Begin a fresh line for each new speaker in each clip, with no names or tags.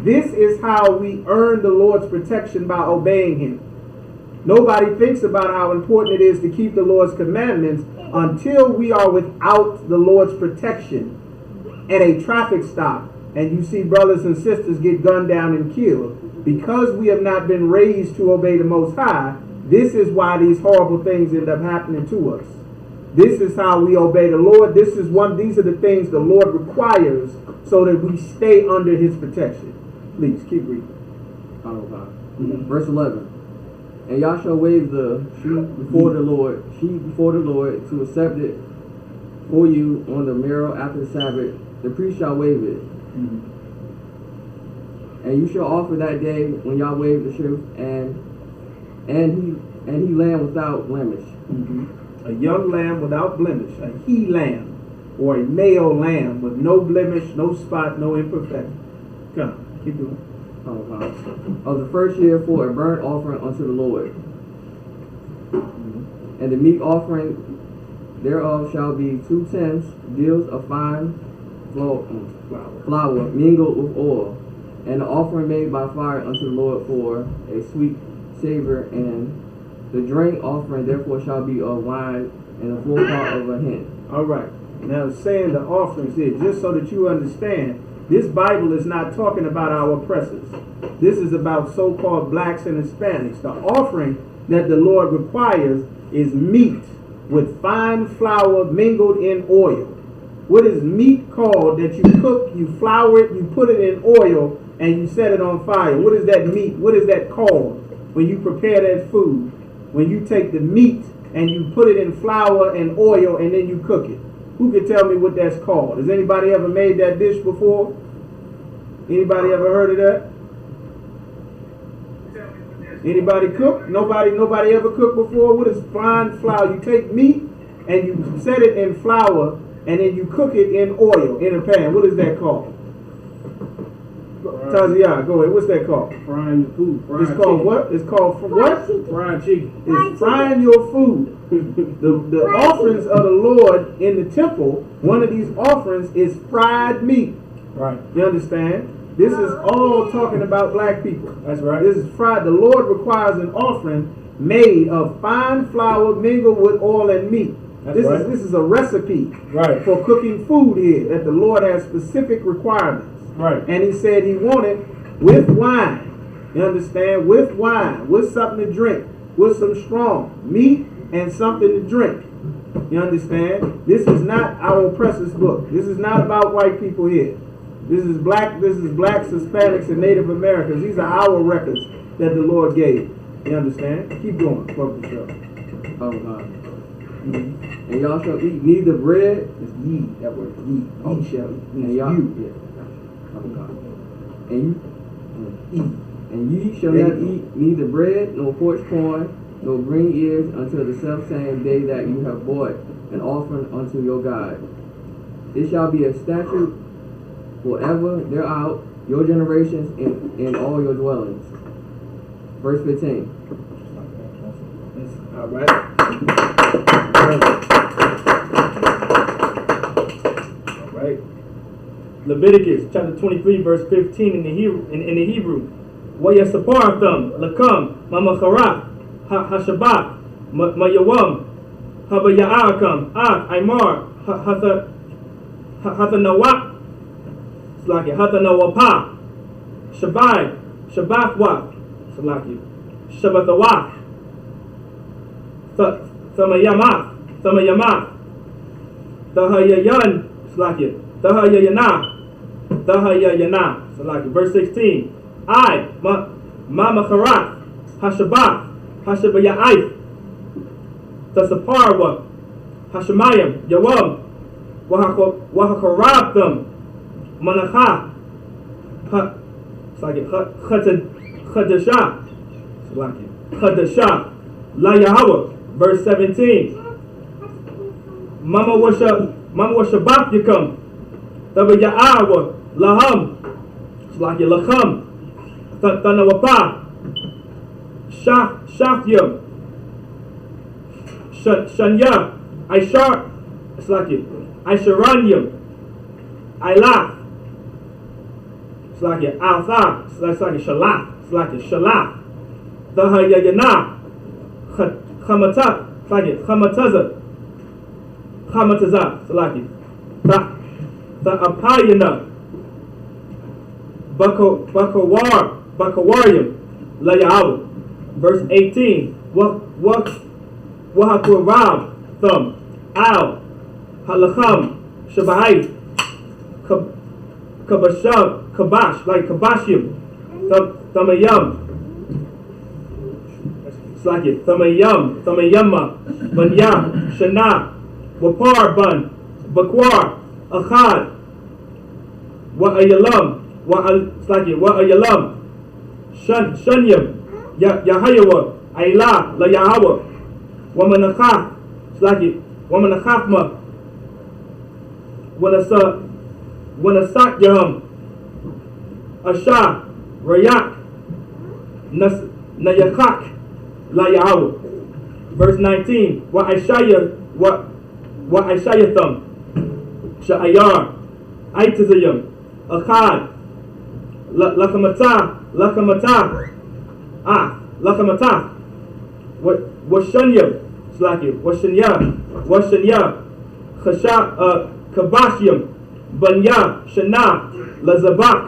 This is how we earn the Lord's protection, by obeying him. Nobody thinks about how important it is to keep the Lord's commandments until we are without the Lord's protection at a traffic stop, and you see brothers and sisters get gunned down and killed. Because we have not been raised to obey the Most High, this is why these horrible things end up happening to us. This is how we obey the Lord. These are the things the Lord requires so that we stay under his protection. Please keep reading.
Verse 11. And y'all shall wave the sheep before the Lord to accept it for you on the morrow after the Sabbath. The priest shall wave it. And you shall offer that day when y'all wave the sheaf, and he lamb without blemish.
A young lamb without blemish, a he lamb, or a male lamb with no blemish, no spot, no imperfection. Come, keep doing.
Of the first year for a burnt offering unto the Lord. And the meat offering thereof shall be 2 tenths deals of fine flour mingled with oil, and the offering made by fire unto the Lord for a sweet savor, and the drink offering therefore shall be of wine and a full part of a hin.
All right. Now, saying the offerings here, just so that you understand, this Bible is not talking about our oppressors. This is about so-called blacks and Hispanics. The offering that the Lord requires is meat with fine flour mingled in oil. What is meat called that you cook, you flour it, you put it in oil, and you set it on fire? What is that meat? What is that called when you prepare that food? When you take the meat and you put it in flour and oil and then you cook it. Who can tell me what that's called? Has anybody ever made that dish before? Anybody ever heard of that? Anybody cook? Nobody ever cooked before? What is fine flour? You take meat and you set it in flour and then you cook it in oil in a pan. What is that called? Taziah, go ahead. What's that called?
Frying your food.
It's called
chicken.
what? It's called what?
Fried chicken.
It's frying your food. The offerings of the Lord in the temple, one of these offerings is fried meat.
Right.
You understand? This is all talking about black people.
That's right.
This is fried. The Lord requires an offering made of fine flour mingled with oil and meat. This is a recipe for cooking food here, that the Lord has specific requirements.
Right.
And he said he wanted with wine. You understand? With wine, with something to drink, with some strong meat and something to drink. You understand? This is not our oppressor's book. This is not about white people here. This is blacks, Hispanics, and Native Americans. These are our records that the Lord gave. You understand? Keep going.
And y'all shall eat neither bread.
It's ye, that word. Ye. Ye shall eat.
And y'all, and ye shall not eat neither bread, nor parched corn, nor green ears until the selfsame day that you have bought an offering unto your God. It shall be a statute forever thereout your generations in all your dwellings. Verse 15.
All right. All right.
Leviticus chapter 23 verse 15 in the Hebrew. Wayasapartham lakam mamacharaf hashabak mayawam habayaarakam aimar hathanawak slaki hathanawapa shabai shabathwak slaki shabathawak thamayamah tahayayan slaki tahayayana slaki. Verse 16. I mamacharat hashabak hashabayaif tasaparwa hashamayim yawam wahakarabdam manacha chadasha la Yahweh. Verse 17. Mama washabak yakam tabayaawa laham slaki lacham tanawapa shafyam shanya aishar slaki aisharanyam ailah Slakia Alpha, Slakia Shalach, Slakia Shalach, Dahayana, Hamata, Slakia Hamataza, Slakia, the Apayana, Bakawarium, Layahu, verse 18, Wahakuram, Thumb, Al, Halacham, Shabahai, Kabasham, Kabash, like Kabashim, Thamayam, it's like it, Thamayama, Banya, Shana, Wapar Bun, Bakwar, Achad, Wa'ayalam, it's like it, Wa'ayalam, Shanyam, Yahayawa, Ayla, La Yahawa, Wamanakha, it's like it, Wamanachafma, Wanasak Yaham, Asha, Rayak, Nayakak, La Yahawa. Verse 19, Wa Aishayatham, Sha'ayar, Aitazayam, Achad, Lakamata, Washanyam, Slaki, Washanya, Kabashyam, Banya, Shana, Lazabak,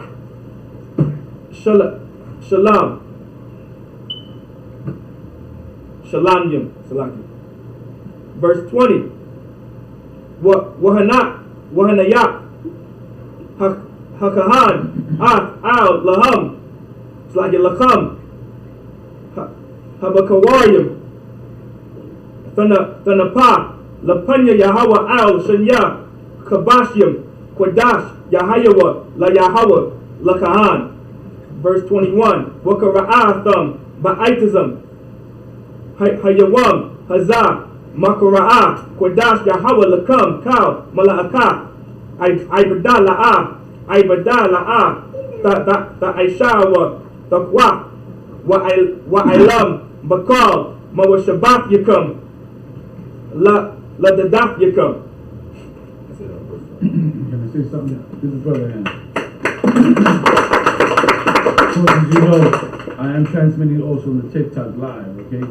Shalamyam, Salaki. Verse 20, Wahanayak, Hakahan, Al, Laham, Slaki Lacham, Habakawaryam, Thanapa, Lapanya Yahawa Al Shanya, Kabashyam, Kwadash, Yahayawa, La Yahawa, Lakahan. Verse 21, Wakara'atham, Ba'aitazam, Hayawam, Hazah, Makara'ah, Kwadash, Yahawa, Lakam, Kal, Mala'akah, Ibadah La'ah, Ta Aishawa, Taqwa, Wa'ailam, Bakal, Mawashabak Yakam, La Dadak Yakam.
Can I say something? This is Brother Ham. So as you know, I am transmitting also on the TikTok live, okay?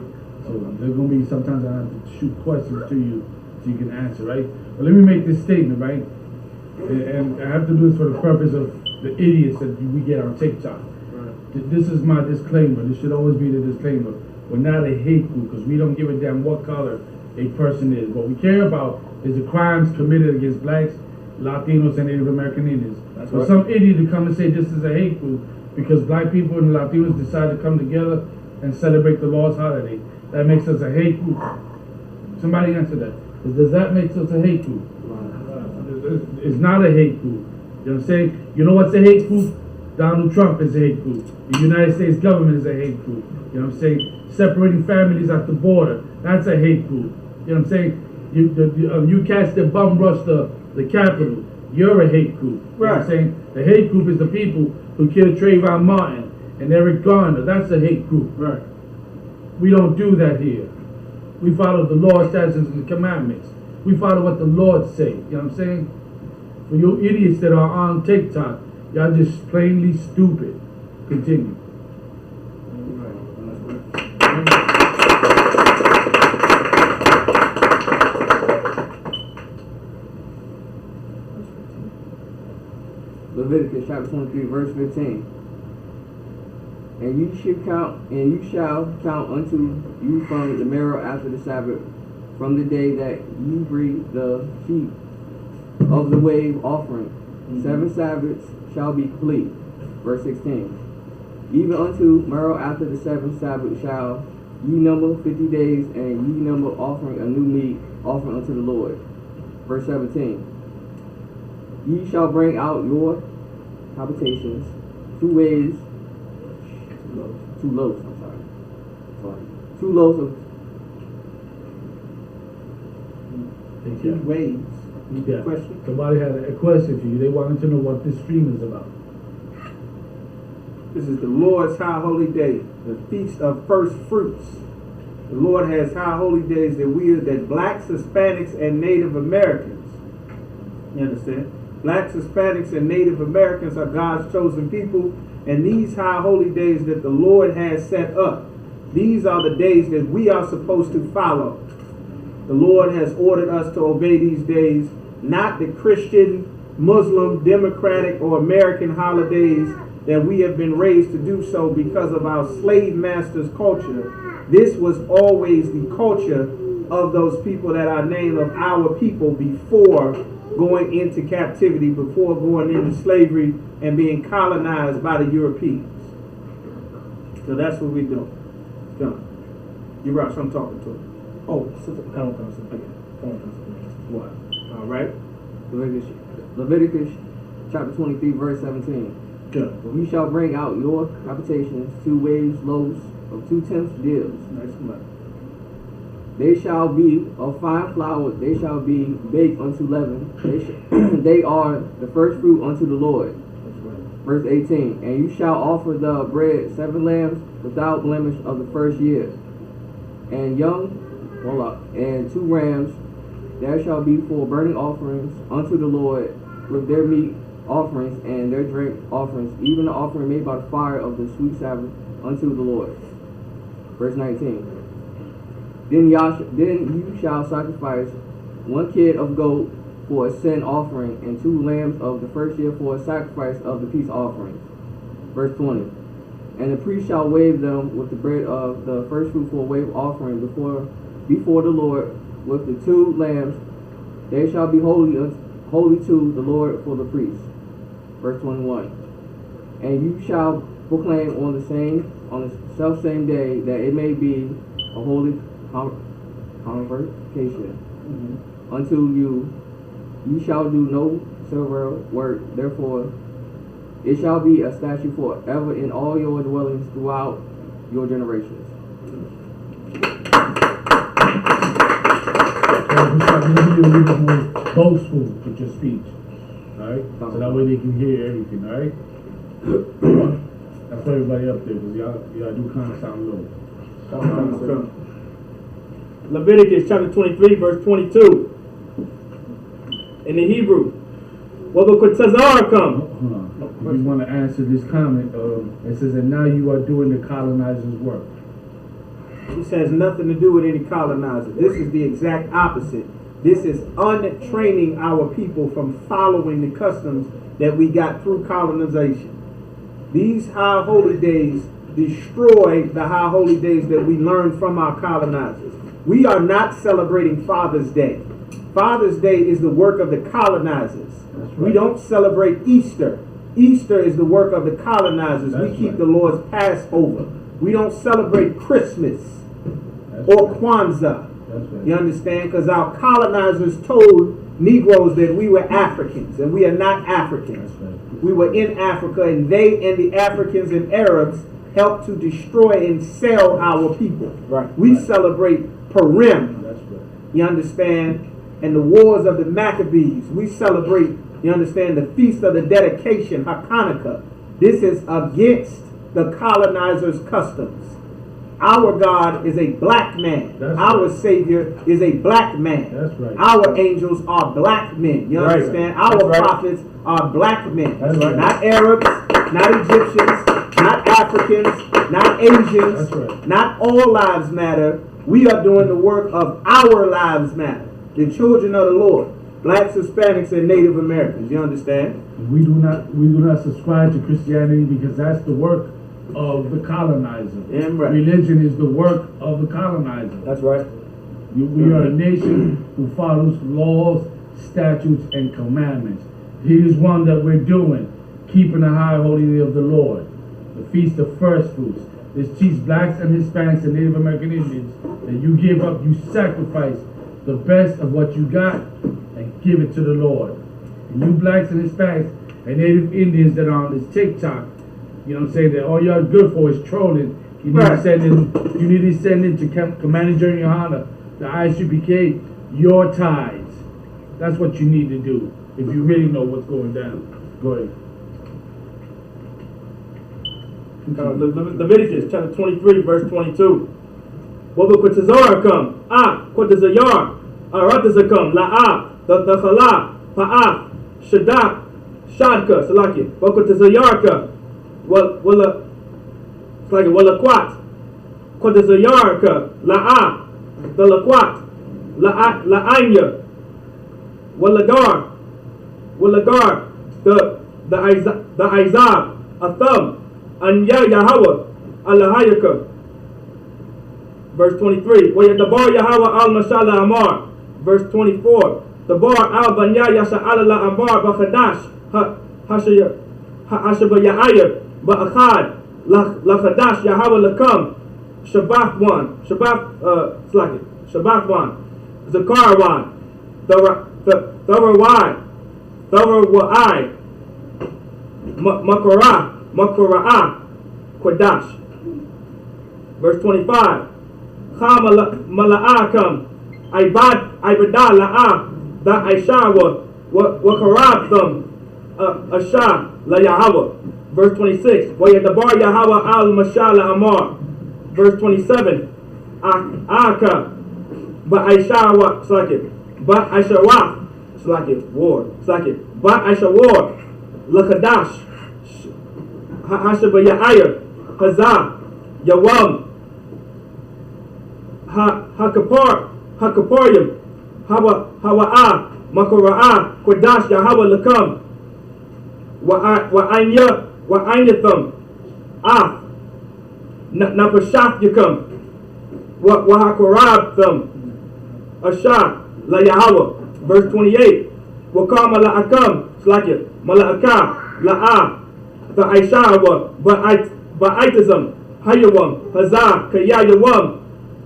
So there's going to be sometimes I have to shoot questions to you so you can answer, right? But let me make this statement, right? And I have to do this for the purpose of the idiots that we get on TikTok. Right. This is my disclaimer. This should always be the disclaimer. We're not a hate group because we don't give a damn what color a person is. What we care about is the crimes committed against blacks, Latinos, and Native American Indians. That's so right. Some idiot to come and say this is a hate group because black people and Latinos decide to come together and celebrate the Lord's holiday. That makes us a hate group. Somebody answer that. Does that make us a hate group? It's not a hate group. You know what I'm saying? You know what's a hate group? Donald Trump is a hate group. The United States government is a hate group. You know what I'm saying? Separating families at the border, that's a hate group. You know what I'm saying? You cats that bum rush the Capitol, you're a hate group. You know what I'm saying? The hate group is the people who killed Trayvon Martin and Eric Garner. That's a hate group.
Right.
We don't do that here. We follow the law, statutes, and commandments. We follow what the Lord say. You know what I'm saying? For you idiots that are on TikTok, y'all just plainly stupid. Continue.
Leviticus chapter 23, verse 15. And you shall count unto you from the marrow after the Sabbath, from the day that you breed the sheep of the wave offering. 7 Sabbaths shall be complete. Verse 16. Even unto marrow after the 7th Sabbath shall ye number 50 days, and ye number offering a new meat offering unto the Lord. Verse 17. Ye shall bring out your habitations 2 ways, 2 loaves, I'm sorry. 2 loaves of
2 ways.
Yeah.
Question?
Somebody had a question for you. They wanted to know what this stream is about.
This is the Lord's high holy day, the feast of first fruits. The Lord has high holy days that blacks, Hispanics, and Native Americans, you understand, Blacks, Hispanics, and Native Americans are God's chosen people, and these high holy days that the Lord has set up, these are the days that we are supposed to follow. The Lord has ordered us to obey these days, not the Christian, Muslim, Democratic, or American holidays that we have been raised to do so because of our slave masters' culture. This was always the culture of those people that are named of our people before going into captivity, before going into slavery and being colonized by the Europeans. So that's what we do. John, you're right, so I'm talking to him.
Oh, come on.
What? All right.
Leviticus chapter 23, verse 17.
Good.
For you shall bring out your habitations 2 waves loaves of 2 tenths deals.
Nice much.
They shall be of fine flour, they shall be baked unto leaven. They are the first fruit unto the Lord.
That's right.
Verse 18. And you shall offer the bread 7 lambs without blemish of the first year, and and 2 rams. There shall be for burning offerings unto the Lord, with their meat offerings and their drink offerings, even the offering made by the fire of the sweet Sabbath unto the Lord. Verse 19. Then you shall sacrifice 1 kid of goat for a sin offering, and 2 lambs of the first year for a sacrifice of the peace offerings. Verse 20. And the priest shall wave them with the bread of the first fruit for a wave offering before the Lord with the 2 lambs. They shall be holy to the Lord for the priest. Verse 21. And you shall proclaim on the self same day that it may be a holy convocation unto you. You shall do no silver work, therefore it shall be a statute forever in all your dwellings throughout your generations.
So we start to be a little bit more boastful with your speech. Alright? So that way they can hear everything, alright? That's for everybody up there, because y'all do kind of sound low.
Leviticus chapter 23, verse 22. In the Hebrew, what will Tazar come?
If you want to answer this comment, it says that now you are doing the colonizer's work.
This has nothing to do with any colonizer. This is the exact opposite. This is untraining our people from following the customs that we got through colonization. These high holy days destroy the high holy days that we learned from our colonizers. We are not celebrating Father's Day. Father's Day is the work of the colonizers.
Right.
We don't celebrate Easter. Easter is the work of the colonizers.
That's
we keep
right.
the Lord's Passover. We don't celebrate Christmas
That's
or
right.
Kwanzaa.
That's right.
You understand? Because our colonizers told Negroes that we were Africans, and we are not Africans.
That's right.
We were in Africa, and they and the Africans and Arabs helped to destroy and sell our people.
Right.
We
Right.
celebrate Purim.
That's right.
You understand? And the wars of the Maccabees. We celebrate, you understand, the feast of the dedication, Hanukkah. This is against the colonizers' customs. Our God is a black man.
That's
Our
right.
Savior is a black man.
That's right.
Our angels are black men. You
Right.
understand?
That's
Our
right.
prophets are black men.
That's right.
Not Arabs, not Egyptians, not Africans, not Asians.
That's right.
Not all lives matter. We are doing the work of our lives matter. The children of the Lord. Blacks, Hispanics, and Native Americans. You understand?
We do not subscribe to Christianity because that's the work of the colonizer.
Damn right.
Religion is the work of the colonizer.
That's right.
We are a nation who follows laws, statutes, and commandments. Here's one that we're doing, keeping the high holy day of the Lord, the Feast of First Fruits. This teaches blacks and Hispanics and Native American Indians that you give up, you sacrifice the best of what you got and give it to the Lord. And you blacks and Hispanics and Native Indians that are on this TikTok, you know what I'm saying, that all y'all good for is trolling. You need to send in to Commander General Yohana, the Isupk, your tithes. That's what you need to do if you really know what's going down. Go ahead.
Leviticus chapter 23, verse 22. What will Tazar come? Quatazayar. Aratazakam. La'ah. The Chala. Pa'ah. Shadka, Salaki, Bokotazayarka, Walla Quat, Kotazayarka, La'a, the Laquat, La'anya, Wallagar, the Izab, Atham, Anya Yahweh, Allahayaka. Verse 23, Wayadabar Yahweh al Mashallah Amar. Verse 24, the bar al Banya Yasha Allah Amar Bakhadash, Hashaba Ya'ayah, Ba'akhad, Lachadash Yahweh Lakam, Shabbat 1, Shabbat 1, Zakar 1, Thawar Wa'ai, Makorah, Quadash. Verse 25, Mala'akam, Ibadah La'ah, Da Aisha wa Karabtham, Asha La Yahweh. Verse 26, Wayadabar Yahweh al Mashallah Amar. Verse 27, Aka, Ba'aisha wa Slakit, Ba'aisha Slakit, war, Slakit, Ba'aisha war, Lakadash, Hashaba Ya'ayah, Hazah, Yawam, Hakaparium, Hawa'ah, Makora'ah, Quadash, Yahweh Lakam, Wa'anyatham, Napashaf Yakam, Wahakorabtham, Asha, La Yahweh. Verse 28, Wakam Mala'akam, Slakit, Mala'akah, La'ah, the Aisha, Ba'itazam, Hayawam, Hazah, Kayayawam,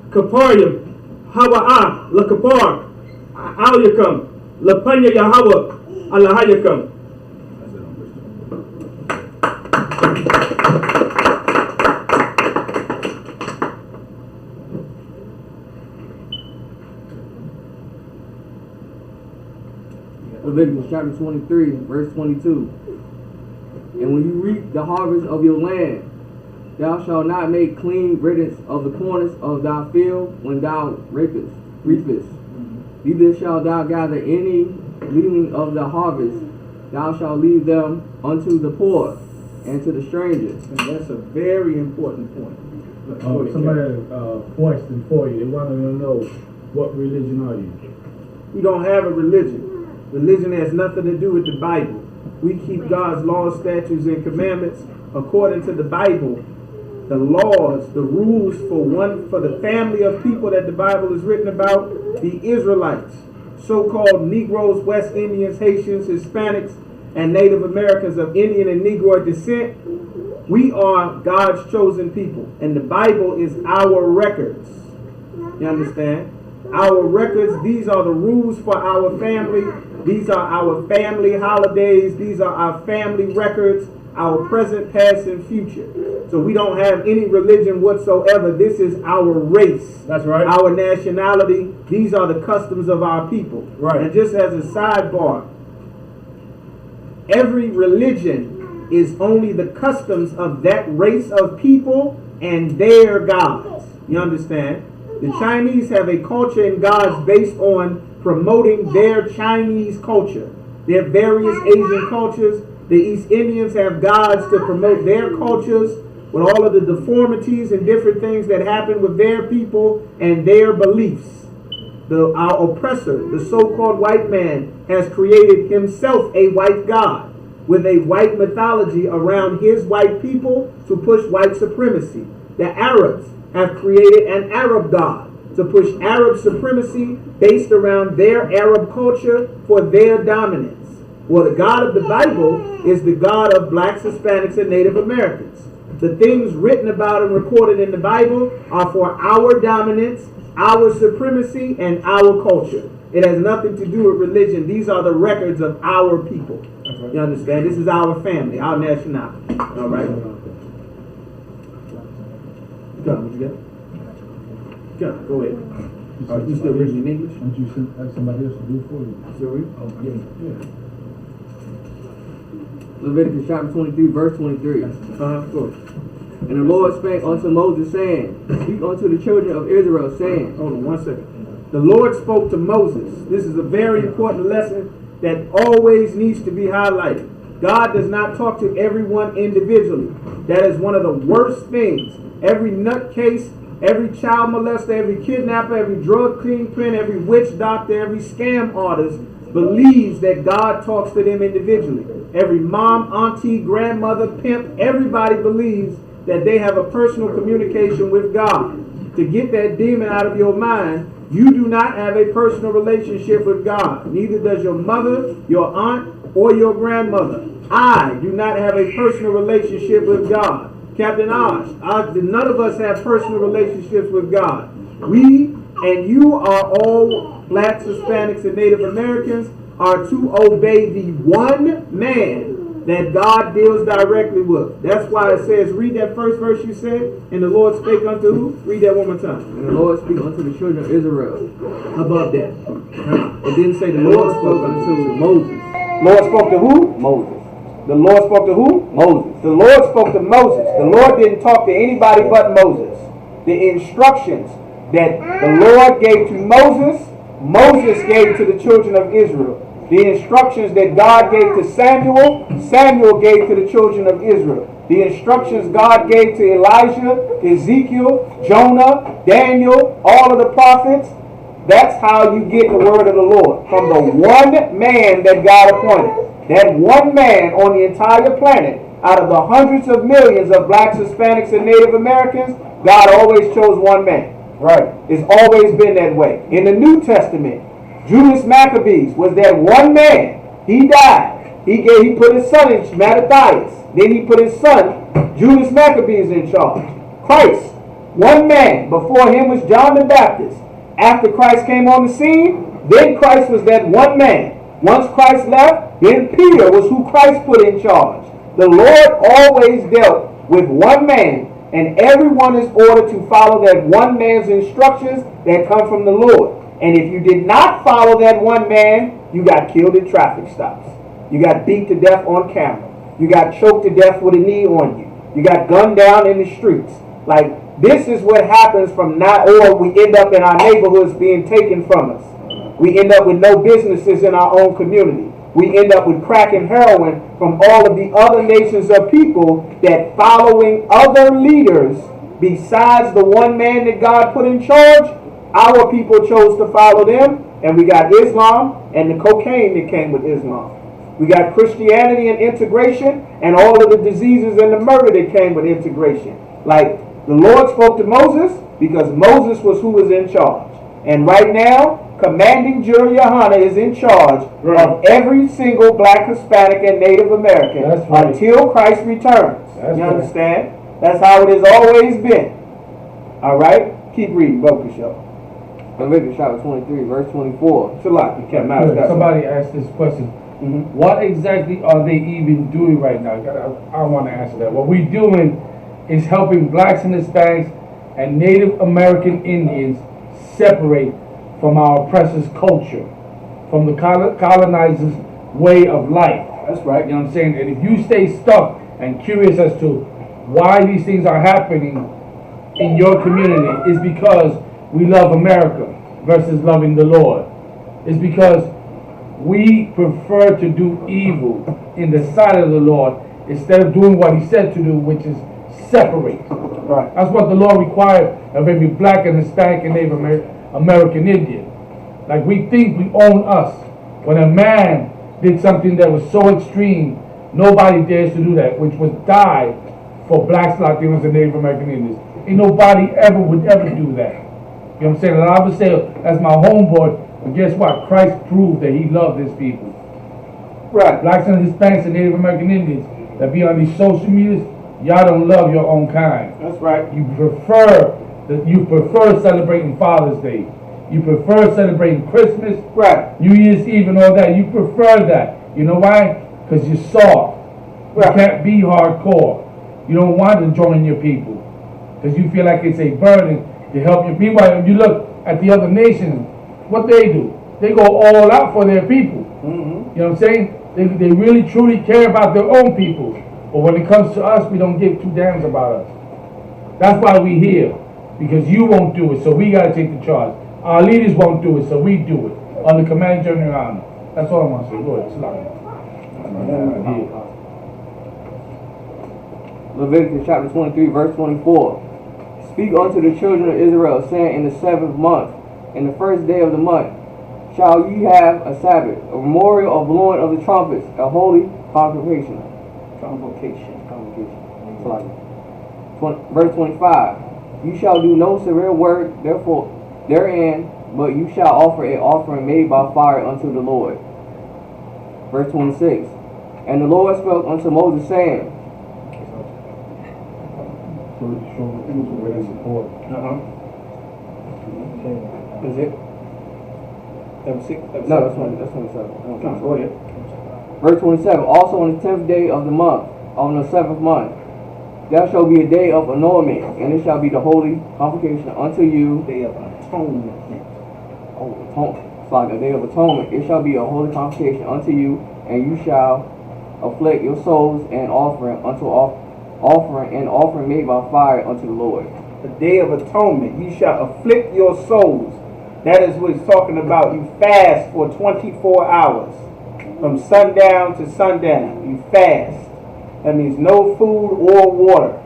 Kaparium, Hawa'ah, Lakapar, Alyakam, Lapanya Yahweh, Allahayakam.
Leviticus chapter 23, verse 22. And when you reap the harvest of your land, thou shalt not make clean riddance of the corners of thy field when thou reapest. Neither shalt thou gather any leaving of the harvest. Thou shalt leave them unto the poor and to the strangers.
And that's a very important point.
Somebody had a question for you. They wanted to know, what religion are you?
We don't have a religion. Religion has nothing to do with the Bible. We keep God's laws, statutes, and commandments according to the Bible. The laws, the rules for the family of people that the Bible is written about, the Israelites, so-called Negroes, West Indians, Haitians, Hispanics, and Native Americans of Indian and Negro descent. We are God's chosen people, and the Bible is our records. You understand? Our records, these are the rules for our family. These are our family holidays. These are our family records, our present, past, and future. So we don't have any religion whatsoever. This is our race.
That's right.
Our nationality. These are the customs of our people.
Right.
And just as a sidebar, every religion is only the customs of that race of people and their gods. You understand? The Chinese have a culture and gods based on promoting their Chinese culture. There are various Asian cultures. The East Indians have gods to promote their cultures with all of the deformities and different things that happen with their people and their beliefs. Our oppressor, the so-called white man, has created himself a white god with a white mythology around his white people to push white supremacy. The Arabs have created an Arab god to push Arab supremacy based around their Arab culture for their dominance. Well, the God of the Bible is the God of blacks, Hispanics, and Native Americans. The things written about and recorded in the Bible are for our dominance, our supremacy, and our culture. It has nothing to do with religion. These are the records of our people. You understand? This is our family, our nationality. All right? Come, what you got? Come, go ahead. You still reading in English?
Why don't you ask somebody else to do it for you?
Still reading?
Oh, yeah.
Leviticus chapter 23, verse 23.
Go ahead.
And the Lord spake unto Moses, saying, Speak unto the children of Israel, saying,
Hold on 1 second. The Lord spoke to Moses. This is a very important lesson that always needs to be highlighted. God does not talk to everyone individually. That is one of the worst things. Every nutcase, every child molester, every kidnapper, every drug kingpin, every witch doctor, every scam artist believes that God talks to them individually. Every mom, auntie, grandmother, pimp, everybody believes that they have a personal communication with God. To get that demon out of your mind, you do not have a personal relationship with God. Neither does your mother, your aunt, or your grandmother. I do not have a personal relationship with God. Captain Osh, none of us have personal relationships with God. We and you are all blacks, Hispanics, and Native Americans are to obey the one man that God deals directly with. That's why it says, read that first verse you said, and the Lord spake unto who? Read that one more time.
And the Lord spake unto the children of Israel.
How about that?
It didn't say the Lord spoke unto Moses.
Lord spoke to who? Moses. The Lord spoke to who? Moses. The Lord spoke to Moses. The Lord didn't talk to anybody but Moses. The instructions that the Lord gave to Moses, Moses gave to the children of Israel. The instructions that God gave to Samuel, Samuel gave to the children of Israel. The instructions God gave to Elijah, Ezekiel, Jonah, Daniel, all of the prophets, that's how you get the word of the Lord. From the one man that God appointed. That one man on the entire planet, out of the hundreds of millions of blacks, Hispanics, and Native Americans, God always chose one man. Right. It's always been that way. In the New Testament, Judas Maccabees was that one man. He died. He put his son in Mattathias. Then he put his son, Judas Maccabees, in charge. Christ, one man. Before him was John the Baptist. After Christ came on the scene, then Christ was that one man. Once Christ left, then Peter was who Christ put in charge. The Lord always dealt with one man, and everyone is ordered to follow that one man's instructions that come from the Lord. And if you did not follow that one man, you got killed in traffic stops. You got beat to death on camera. You got choked to death with a knee on you. You got gunned down in the streets. Like, this is what happens from now, or we end up in our neighborhoods being taken from us. We end up with no businesses in our own community. We end up with crack and heroin from all of the other nations of people that following other leaders besides the one man that God put in charge. Our people chose to follow them, and we got Islam and the cocaine that came with Islam. We got Christianity and integration, and all of the diseases and the murder that came with integration. Like, the Lord spoke to Moses because Moses was who was in charge. And right now, Commanding General Yohana is in charge of every single black, Hispanic, and Native American until Christ returns. You understand? That's how it has always been. All right? Keep reading, Boca Show.
Leviticus chapter 23, verse 24.
Somebody asked this question. What exactly are they even doing right now? I want to answer that. What we're doing is helping blacks and Hispanics and Native American Indians separate from our oppressors' culture, from the colonizers' way of life.
That's right.
You know what I'm saying? And if you stay stuck and curious as to why these things are happening in your community, it's because we love America versus loving the Lord. It's because we prefer to do evil in the sight of the Lord instead of doing what he said to do, which is separate.
Right.
That's what the law required of every black and Hispanic and Native American Indian. Like, we think we own us. When a man did something that was so extreme, nobody dares to do that, which was die for blacks, Latinos, and Native American Indians. Ain't nobody would ever do that. You know what I'm saying? And I would say, as my homeboy, but guess what? Christ proved that he loved his people.
Right.
Blacks and Hispanics and Native American Indians that be on these social medias, y'all don't love your own kind.
That's right.
You prefer celebrating Father's Day. You prefer celebrating Christmas,
Right.
New Year's Eve, and all that. You prefer that. You know why? Because you're soft.
Right.
You can't be hardcore. You don't want to join your people because you feel like it's a burden to help your people. If you look at the other nations, what they do, they go all out for their people. You know what I'm saying? They really truly care about their own people. But when it comes to us, we don't give two damns about us. That's why we here, because you won't do it, so we got to take the charge. Our leaders won't do it, so we do it under command General Honor. That's all I want to say. Go ahead. It's like,
Leviticus chapter 23, verse 24. Speak unto the children of Israel, saying, in the 7th month, in the 1st day of the month, shall ye have a Sabbath, a memorial of blowing of the trumpets, a holy convocation. Verse 25. You shall do no severe work, therefore, therein, but you shall offer an offering made by fire unto the Lord. Verse 26. And the Lord spoke unto Moses, saying,
Is it?
no, that's 27.
Go ahead.
Verse 27. Also on the 10th day of the month, on the 7th month, there shall be a day of anointment, and it shall be the holy convocation unto you.
Day of atonement.
It's like a day of atonement. It shall be a holy convocation unto you, and you shall afflict your souls and offering made by fire unto the Lord.
The day of atonement. You shall afflict your souls. That is what it's talking about. You fast for 24 hours. From sundown to sundown. You fast. That means no food or water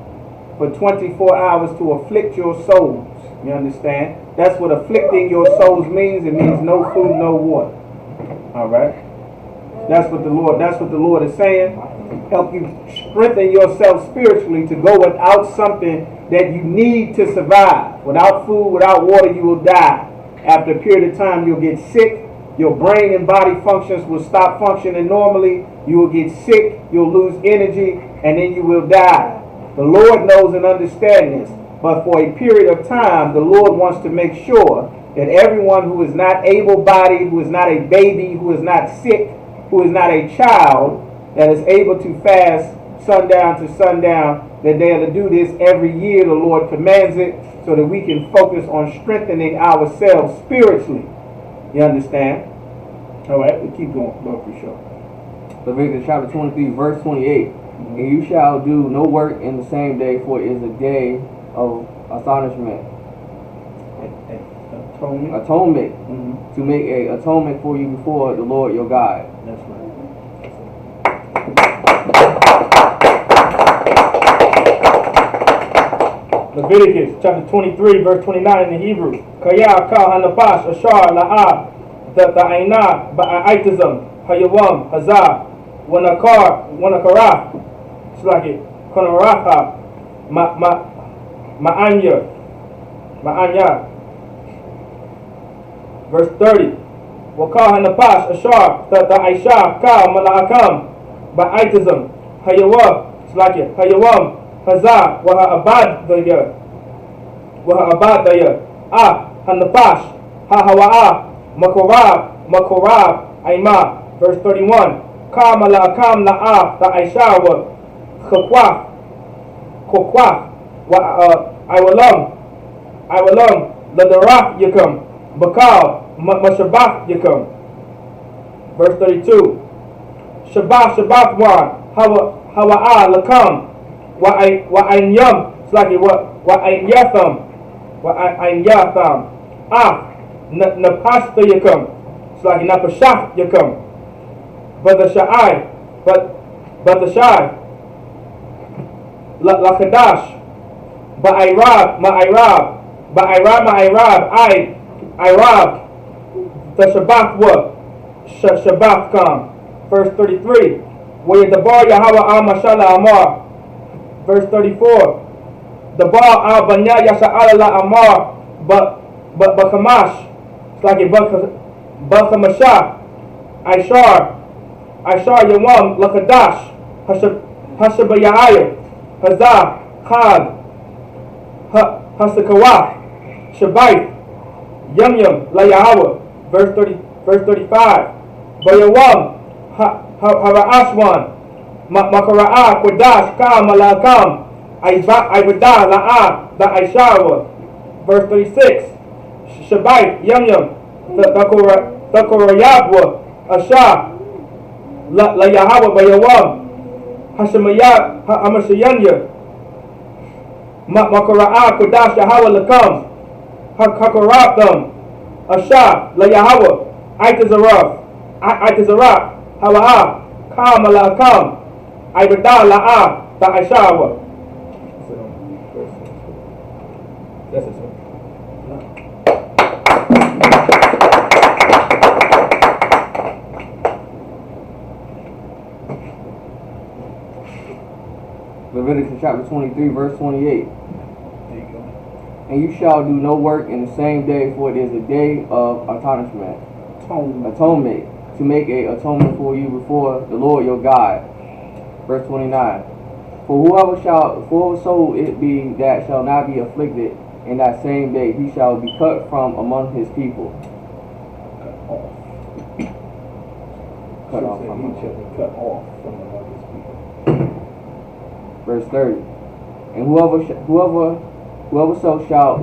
for 24 hours to afflict your souls. You understand? That's what afflicting your souls means. It means no food, no water. All right. That's what the Lord is saying. Help you strengthen yourself spiritually to go without something that you need to survive. Without food, without water, you will die. After a period of time, you'll get sick. Your brain and body functions will stop functioning normally. You will get sick. You'll lose energy, and then you will die. The Lord knows and understands this. But for a period of time, the Lord wants to make sure that everyone who is not able-bodied, who is not a baby, who is not sick, who is not a child, that is able to fast sundown to sundown, that they are to do this every year. The Lord commands it so that we can focus on strengthening ourselves spiritually. You understand? All right, we keep going. Go for sure.
Leviticus chapter 23, verse 28. And you shall do no work in the same day, for it is a day of astonishment. Atonement. To make a atonement for you before the Lord your God.
That's right.
Leviticus chapter 23, verse 29 in the Hebrew. Kaya ka hanapash ashar la'ah ta'ayna ba'aitizm hayawam hazah wanakarah slaki konaraha ma'anya. Verse 30. Waka hanapash ashar ta'aisha ka mala'akam ba'aitizm hayawam slaki hayawam Hazah waha abad daya hanapash hahawa'a makorab aima. Verse 31. Kama la'akam la'a ta'aisha wa kokwaf wa iwalam ladarah yakam bakal mashabach yakam. Verse 32. Shabbat hawa'a lakam wa ainyam slaki wa ainyatham napashta yakam slaki napashach yakam but the shai la khadash ba'irab the shabbat shabbat kam. Verse 33. Wa yadabar Yahweh al mashallah amar. Verse 34. The bar al banya yasha'ala la amar but kamash it's like a bakamasha Aishar yawam lakadash hashabayaya hazah khad hasakawah shabayt yum la Yahweh. Verse 35. Bayawam hara'ashwan makara'a kodash ka malakam aibadah la'ah da aishawa. Verse 36. Shabayt yum takorayabwa asha la Yahweh bayawam hashamayat hamashayanya makara'a kodash Yahweh lakam hakarabdam asha la Yahweh aitazarav Itazara, Hawa'a, Kamala Kam, Ibada La'a, Ta'ashawa. That's it, sir.
Leviticus chapter 23, verse 28.
There you go.
And you shall do no work in the same day, for it is a day of atonement, to make a atonement for you before the Lord your God. Verse 29. For so it be that shall not be afflicted in that same day, he shall be cut from among his people. Cut off from
He shall be cut off from among his people.
Verse 30. And whoever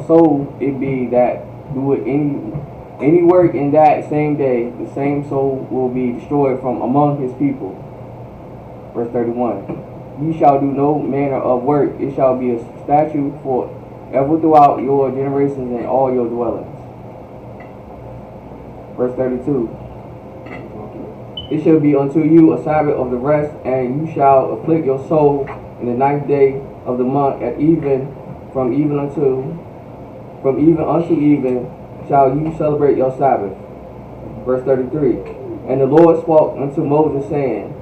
so it be that doeth any work in that same day, the same soul will be destroyed from among his people. Verse 31. Ye shall do no manner of work, it shall be a statute for ever throughout your generations and all your dwellings. Verse 32. It shall be unto you a Sabbath of the rest, and you shall afflict your soul in the 9th day of the month at even, from even unto even shall you celebrate your Sabbath. Verse 33. And the Lord spoke unto Moses, saying,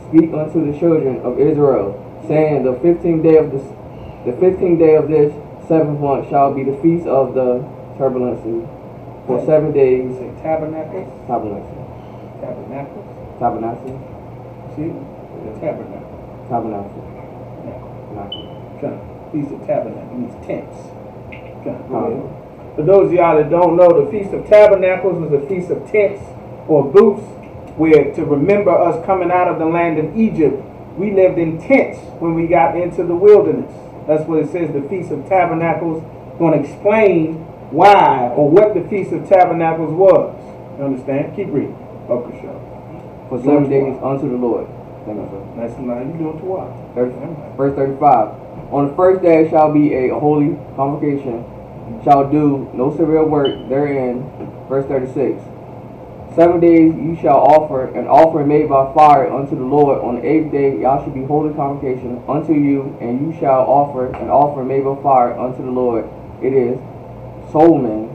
Speak unto the children of Israel, saying, The 15th day of this 7th month shall be the feast of the turbulency. For 7 days.
You say tabernacles?
Tabernacle.
Tabernacles?
Tabernacle.
See? The tabernacle.
Tabernacle.
Kind of. Feast of Tabernacle means tents. Kind of. For those of y'all that don't know, the Feast of Tabernacles was a feast of tents or booths, where to remember us coming out of the land of Egypt, we lived in tents when we got into the wilderness. That's what it says, the Feast of Tabernacles. Going to explain why or what the Feast of Tabernacles was. You understand? Keep reading. Okay, sure.
For 7 days unto the Lord. Thank you, sir.
That's the line you doing to what?
Verse 35. On the first day shall be a holy convocation, shall do no severe work therein. Verse 36. 7 days you shall offer an offering made by fire unto the Lord. On the 8th day y'all shall be holy convocation unto you, and you shall offer an offering made by fire unto the Lord. It is Solomon.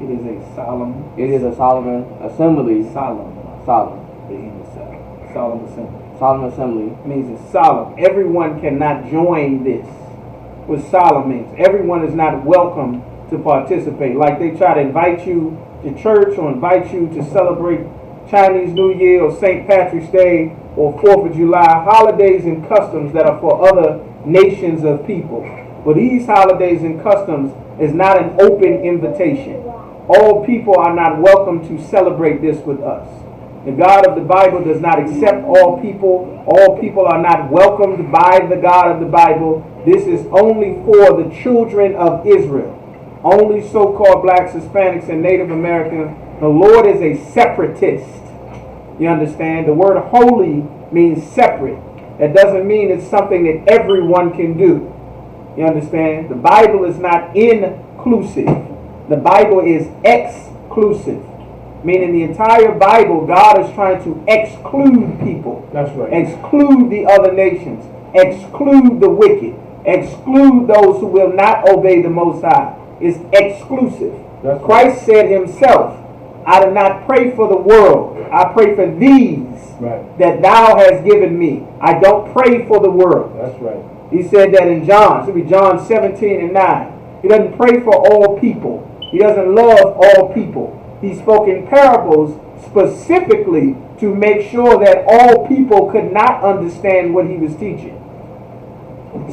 It is a solemn.
It is a solemn assembly.
Solemn.
Solemn.
Solemn assembly.
Solemn assembly.
It means it's solemn. Everyone cannot join this. What solemn means. Everyone is not welcome to participate. Like they try to invite you to church or invite you to celebrate Chinese New Year or St. Patrick's Day or 4th of July, holidays and customs that are for other nations of people. But these holidays and customs is not an open invitation. All people are not welcome to celebrate this with us. The God of the Bible does not accept all people. All people are not welcomed by the God of the Bible. This is only for the children of Israel. Only so-called blacks, Hispanics, and Native Americans. The Lord is a separatist. You understand? The word holy means separate. That doesn't mean it's something that everyone can do. You understand? The Bible is not inclusive. The Bible is exclusive. Meaning the entire Bible, God is trying to exclude people.
That's right.
Exclude the other nations. Exclude the wicked. Exclude those who will not obey the Most High. It's exclusive.
That's
Christ said himself, I do not pray for the world. I pray for these that thou hast given me. I don't pray for the world.
That's right.
He said that in John. It should be John 17:9. He doesn't pray for all people. He doesn't love all people. He spoke in parables specifically to make sure that all people could not understand what he was teaching,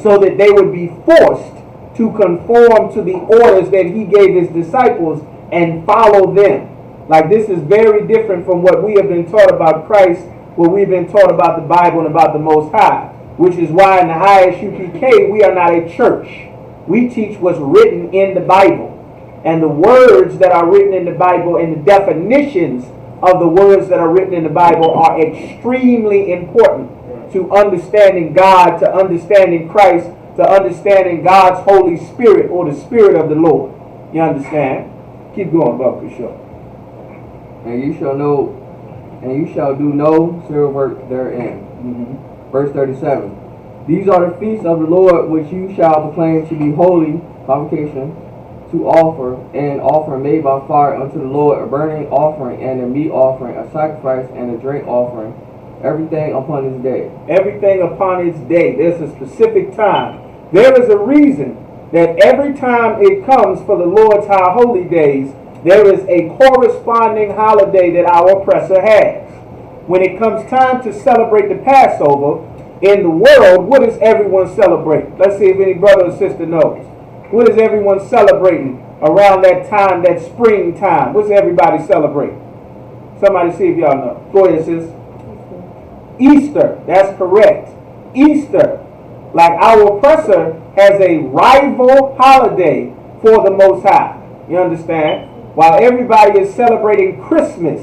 so that they would be forced to conform to the orders that he gave his disciples and follow them. Like, this is very different from what we have been taught about Christ, what we've been taught about the Bible and about the Most High, which is why in the Isupk we are not a church. We teach what's written in the Bible. And the words that are written in the Bible and the definitions of the words that are written in the Bible are extremely important to understanding God, to understanding Christ, to understanding God's Holy Spirit or the Spirit of the Lord. You understand? Keep going, Bob, for sure.
and you shall do no servile work therein. Verse 37. These are the feasts of the Lord which you shall proclaim to be holy, convocation, to offer an offering made by fire unto the Lord, a burning offering and a meat offering, a sacrifice and a drink offering, everything upon his day.
Everything upon its day. There's a specific time. There is a reason that every time it comes for the Lord's high holy days, there is a corresponding holiday that our oppressor has. When it comes time to celebrate the Passover, in the world, what does everyone celebrate? Let's see if any brother or sister knows. What is everyone celebrating around that time, that springtime? What's everybody celebrating? Somebody see if y'all know. Go ahead, sis. Easter. That's correct. Easter. Like our oppressor has a rival holiday for the Most High. You understand? While everybody is celebrating Christmas.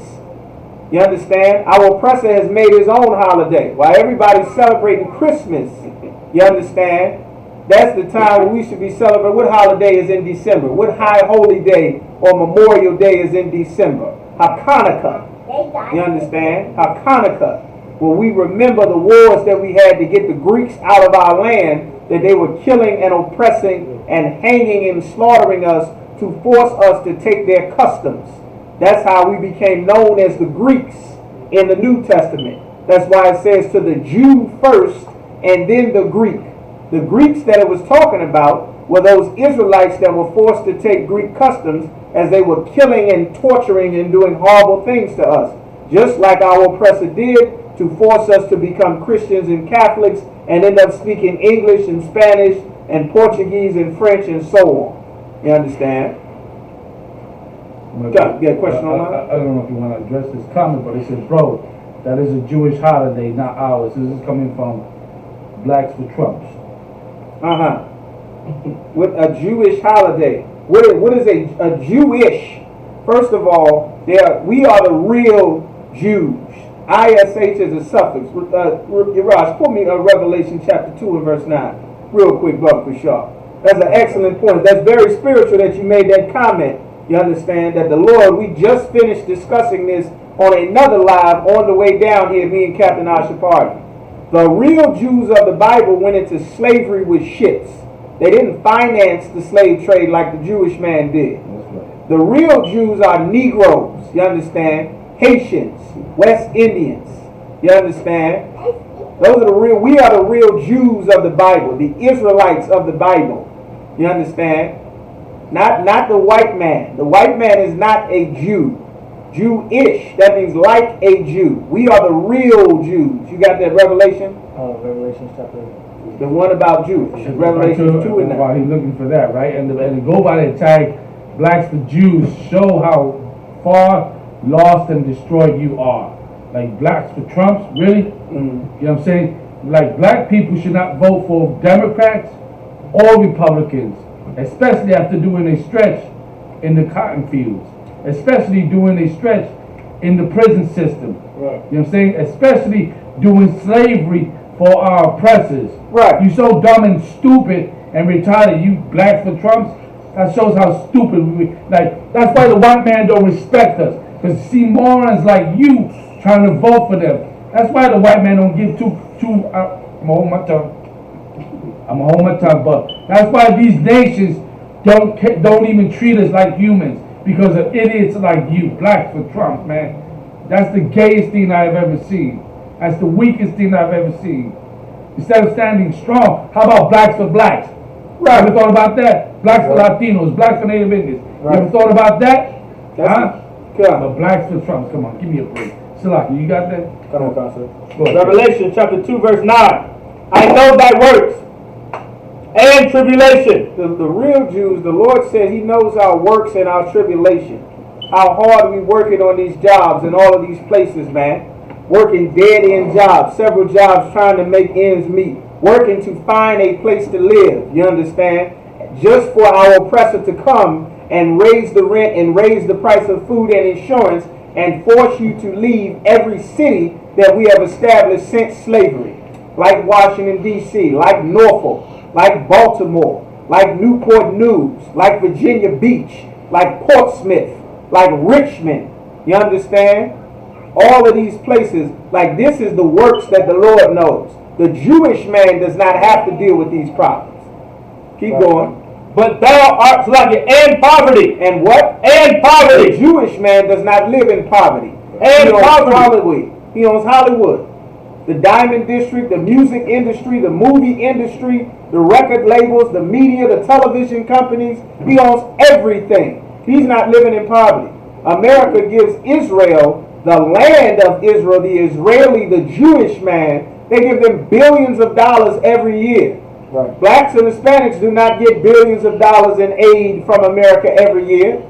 You understand? Our oppressor has made his own holiday. While everybody's celebrating Christmas. You understand? That's the time when we should be celebrating. What holiday is in December? What high holy day or Memorial Day is in December? Hanukkah. You understand? Hanukkah. Well, we remember the wars that we had to get the Greeks out of our land, that they were killing and oppressing and hanging and slaughtering us to force us to take their customs. That's how we became known as the Greeks in the New Testament. That's why it says to the Jew first and then the Greek. The Greeks that it was talking about were those Israelites that were forced to take Greek customs as they were killing and torturing and doing horrible things to us. Just like our oppressor did to force us to become Christians and Catholics and end up speaking English and Spanish and Portuguese and French and so on. You understand? Got a question on that?
I don't know if you want to address this comment, but it says, bro, that is a Jewish holiday, not ours. This is coming from Blacks for Trumps.
With a Jewish holiday. What is a Jewish? First of all, we are the real Jews. ISH is a suffix. Yaraj, pull me Revelation chapter 2 and verse 9. Real quick, brother, for sure. That's an excellent point. That's very spiritual that you made that comment. You understand that the Lord, we just finished discussing this on another live on the way down here, me and Captain Ashapari. The real Jews of the Bible went into slavery with ships. They didn't finance the slave trade like the Jewish man did. The real Jews are Negroes, you understand? Haitians, West Indians, you understand? Those are the real, we are the real Jews of the Bible, the Israelites of the Bible, you understand? Not the white man. The white man is not a Jew. Jewish, that means like a Jew. We are the real Jews. You got that Revelation?
Revelation chapter.
The one about Jews. Revelation 2 and 9.
While he's looking for that, right? And to go by the tag, Blacks for Jews, show how far lost and destroyed you are. Like Blacks for Trumps, really? You know what I'm saying? Like black people should not vote for Democrats or Republicans, especially after doing a stretch in the cotton fields, especially doing a stretch in the prison system.
Right.
You know what I'm saying? Especially doing slavery for our oppressors.
Right.
You so dumb and stupid and retarded, you Blacks for Trumps. That shows how stupid we. Like that's why the white man don't respect us, because see morons like you trying to vote for them. That's why the white man don't give two. I'm gonna hold my tongue, but that's why these nations don't even treat us like humans, because of idiots like you, Blacks for Trump, man. That's the gayest thing I've ever seen. That's the weakest thing I've ever seen. Instead of standing strong, how about Blacks for Blacks? Right. You ever thought about that? Blacks for Latinos, Blacks for Native Indians. Right. You ever thought about that? But Blacks for Trump, come on, give me a break. Salaki, you got that?
Come on, Pastor. Revelation chapter 2, verse 9. I know thy works and tribulation.
The real Jews, the Lord said he knows our works and our tribulation. How hard we working on these jobs and all of these places, man. Working dead-end jobs, several jobs trying to make ends meet. Working to find a place to live, you understand? Just for our oppressor to come and raise the rent and raise the price of food and insurance and force you to leave every city that we have established since slavery. Like Washington, D.C., like Norfolk, like Baltimore, like Newport News, like Virginia Beach, like Portsmouth, like Richmond, You understand? All of these places, like this is the works that the Lord knows. The Jewish man does not have to deal with these problems. Keep going.
But thou art like and poverty.
And what?
And poverty.
The Jewish man does not live in poverty.
And
he owns
poverty.
Hollywood. He owns Hollywood. The diamond district, the music industry, the movie industry, the record labels, the media, the television companies. He owns everything. He's not living in poverty. America gives Israel, the land of Israel, the Israeli, the Jewish man, they give them billions of dollars every year.
Right.
Blacks and Hispanics do not get billions of dollars in aid from America every year.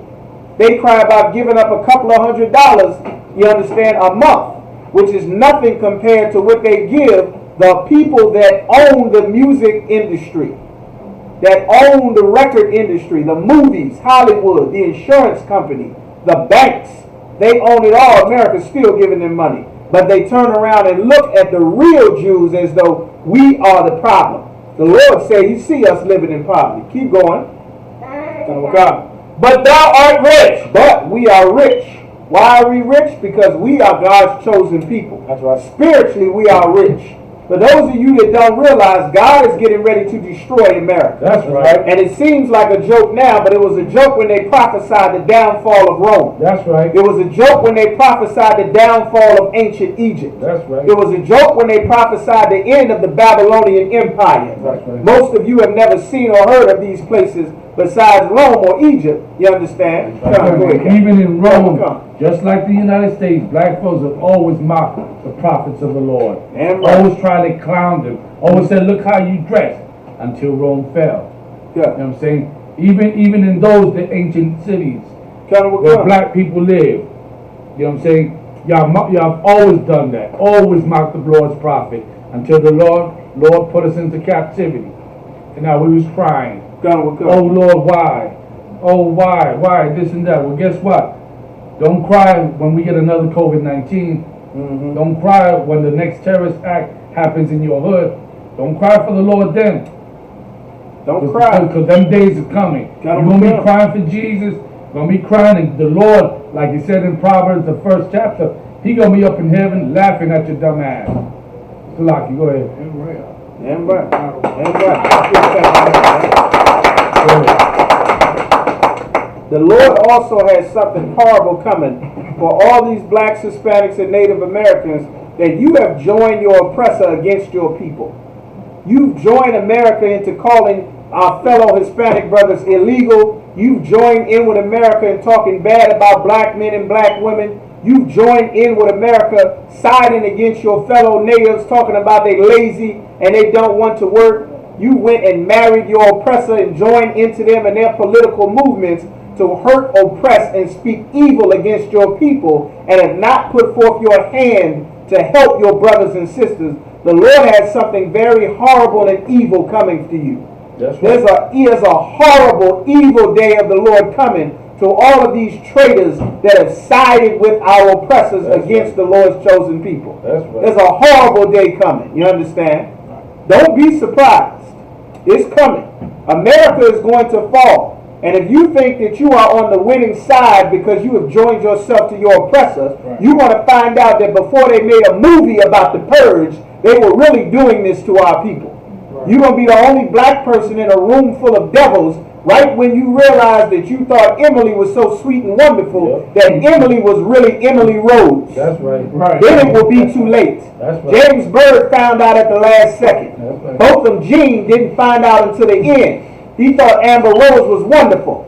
They cry about giving up a couple of $100, you understand, a month, which is nothing compared to what they give the people that own the music industry, that own the record industry, the movies, Hollywood, the insurance company, the banks. They own it all. America's still giving them money. But they turn around and look at the real Jews as though we are the problem. The Lord said He see us living in poverty. Keep going.
Oh God. But thou art rich.
But we are rich. Why are we rich? Because we are God's chosen people.
That's right.
Spiritually, we are rich. For those of you that don't realize, God is getting ready to destroy America.
That's right.
And it seems like a joke now, but it was a joke when they prophesied the downfall of Rome.
That's right.
It was a joke when they prophesied the downfall of ancient Egypt.
That's right.
It was a joke when they prophesied the end of the Babylonian Empire.
That's right.
Most of you have never seen or heard of these places besides Rome or Egypt. You understand? Come on, go ahead, Captain.
Even in Rome,
Come.
just like the United States, black folks have always mocked the prophets of the Lord.
Damn right.
Always tried to clown them. Always said, look how you dress, until Rome fell.
Yeah.
You know what I'm saying? Even in those the ancient cities
Come.
where black people live. You know what I'm saying? Y'all have always done that. Always mocked the Lord's prophet until the Lord put us into captivity. And now we was crying.
Come.
Oh Lord, why? Oh, why? This and that. Well, guess what? Don't cry when we get another COVID-19. Don't cry when the next terrorist act happens in your hood. Don't cry for the Lord then.
Don't cry.
Because them days are coming. You're going to be crying for Jesus. You're going to be crying. And the Lord, like he said in Proverbs, the 1st chapter, he going to be up in heaven laughing at your dumb ass. Salaki, go ahead.
Damn right. The Lord also has something horrible coming for all these blacks, Hispanics, and Native Americans, that you have joined your oppressor against your people. You've joined America into calling our fellow Hispanic brothers illegal. You've joined in with America in talking bad about black men and black women. You've joined in with America siding against your fellow natives, talking about they lazy and they don't want to work. You went and married your oppressor and joined into them and their political movements to hurt, oppress, and speak evil against your people, and have not put forth your hand to help your brothers and sisters. The Lord has something very horrible and evil coming to you.
That's right.
There's a horrible, evil day of the Lord coming to all of these traitors that have sided with our oppressors against the Lord's chosen people.
That's right.
There's a horrible day coming. You understand? Don't be surprised. It's coming. America is going to fall. And if you think that you are on the winning side because you have joined yourself to your oppressor, you're going to find out that before they made a movie about the purge, they were really doing this to our people. You're going to be the only black person in a room full of devils right when you realize that you thought Emily was so sweet and wonderful that Emily was really Emily Rose.
That's right.
Then it will be too late.
That's right.
James Byrd found out at the last second.
That's right.
Botham Jean didn't find out until the end. He thought Amber Rose was wonderful.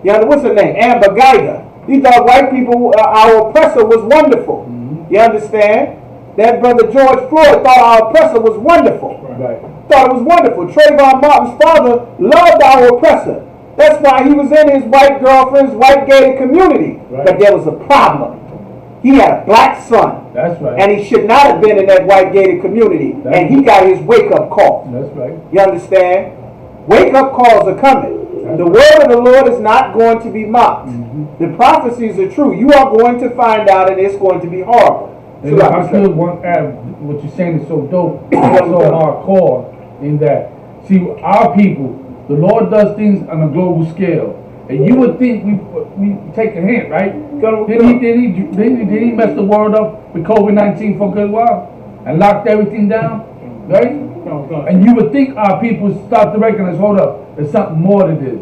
You know, what's her name? Amber Geiger. He thought white people, our oppressor, was wonderful. You understand? That brother George Floyd thought our oppressor was wonderful.
Right.
Thought it was wonderful. Trayvon Martin's father loved our oppressor. That's why he was in his white girlfriend's white gay community.
Right.
But there was a problem. He had a black son.
That's right.
And he should not have been in that white gated community. And he got his wake-up call.
That's right.
You understand? Wake-up calls are coming. The word of the Lord is not going to be mocked. The prophecies are true. You are going to find out, and it's going to be horrible.
And if I could add, what you're saying is so dope, it's so hardcore, in that, see, our people, the Lord does things on a global scale. And you would think we take a hint, right? Did he mess the world up with COVID-19 for a good while and locked everything down, right? And you would think our people start to recognize, hold up, there's something more to this.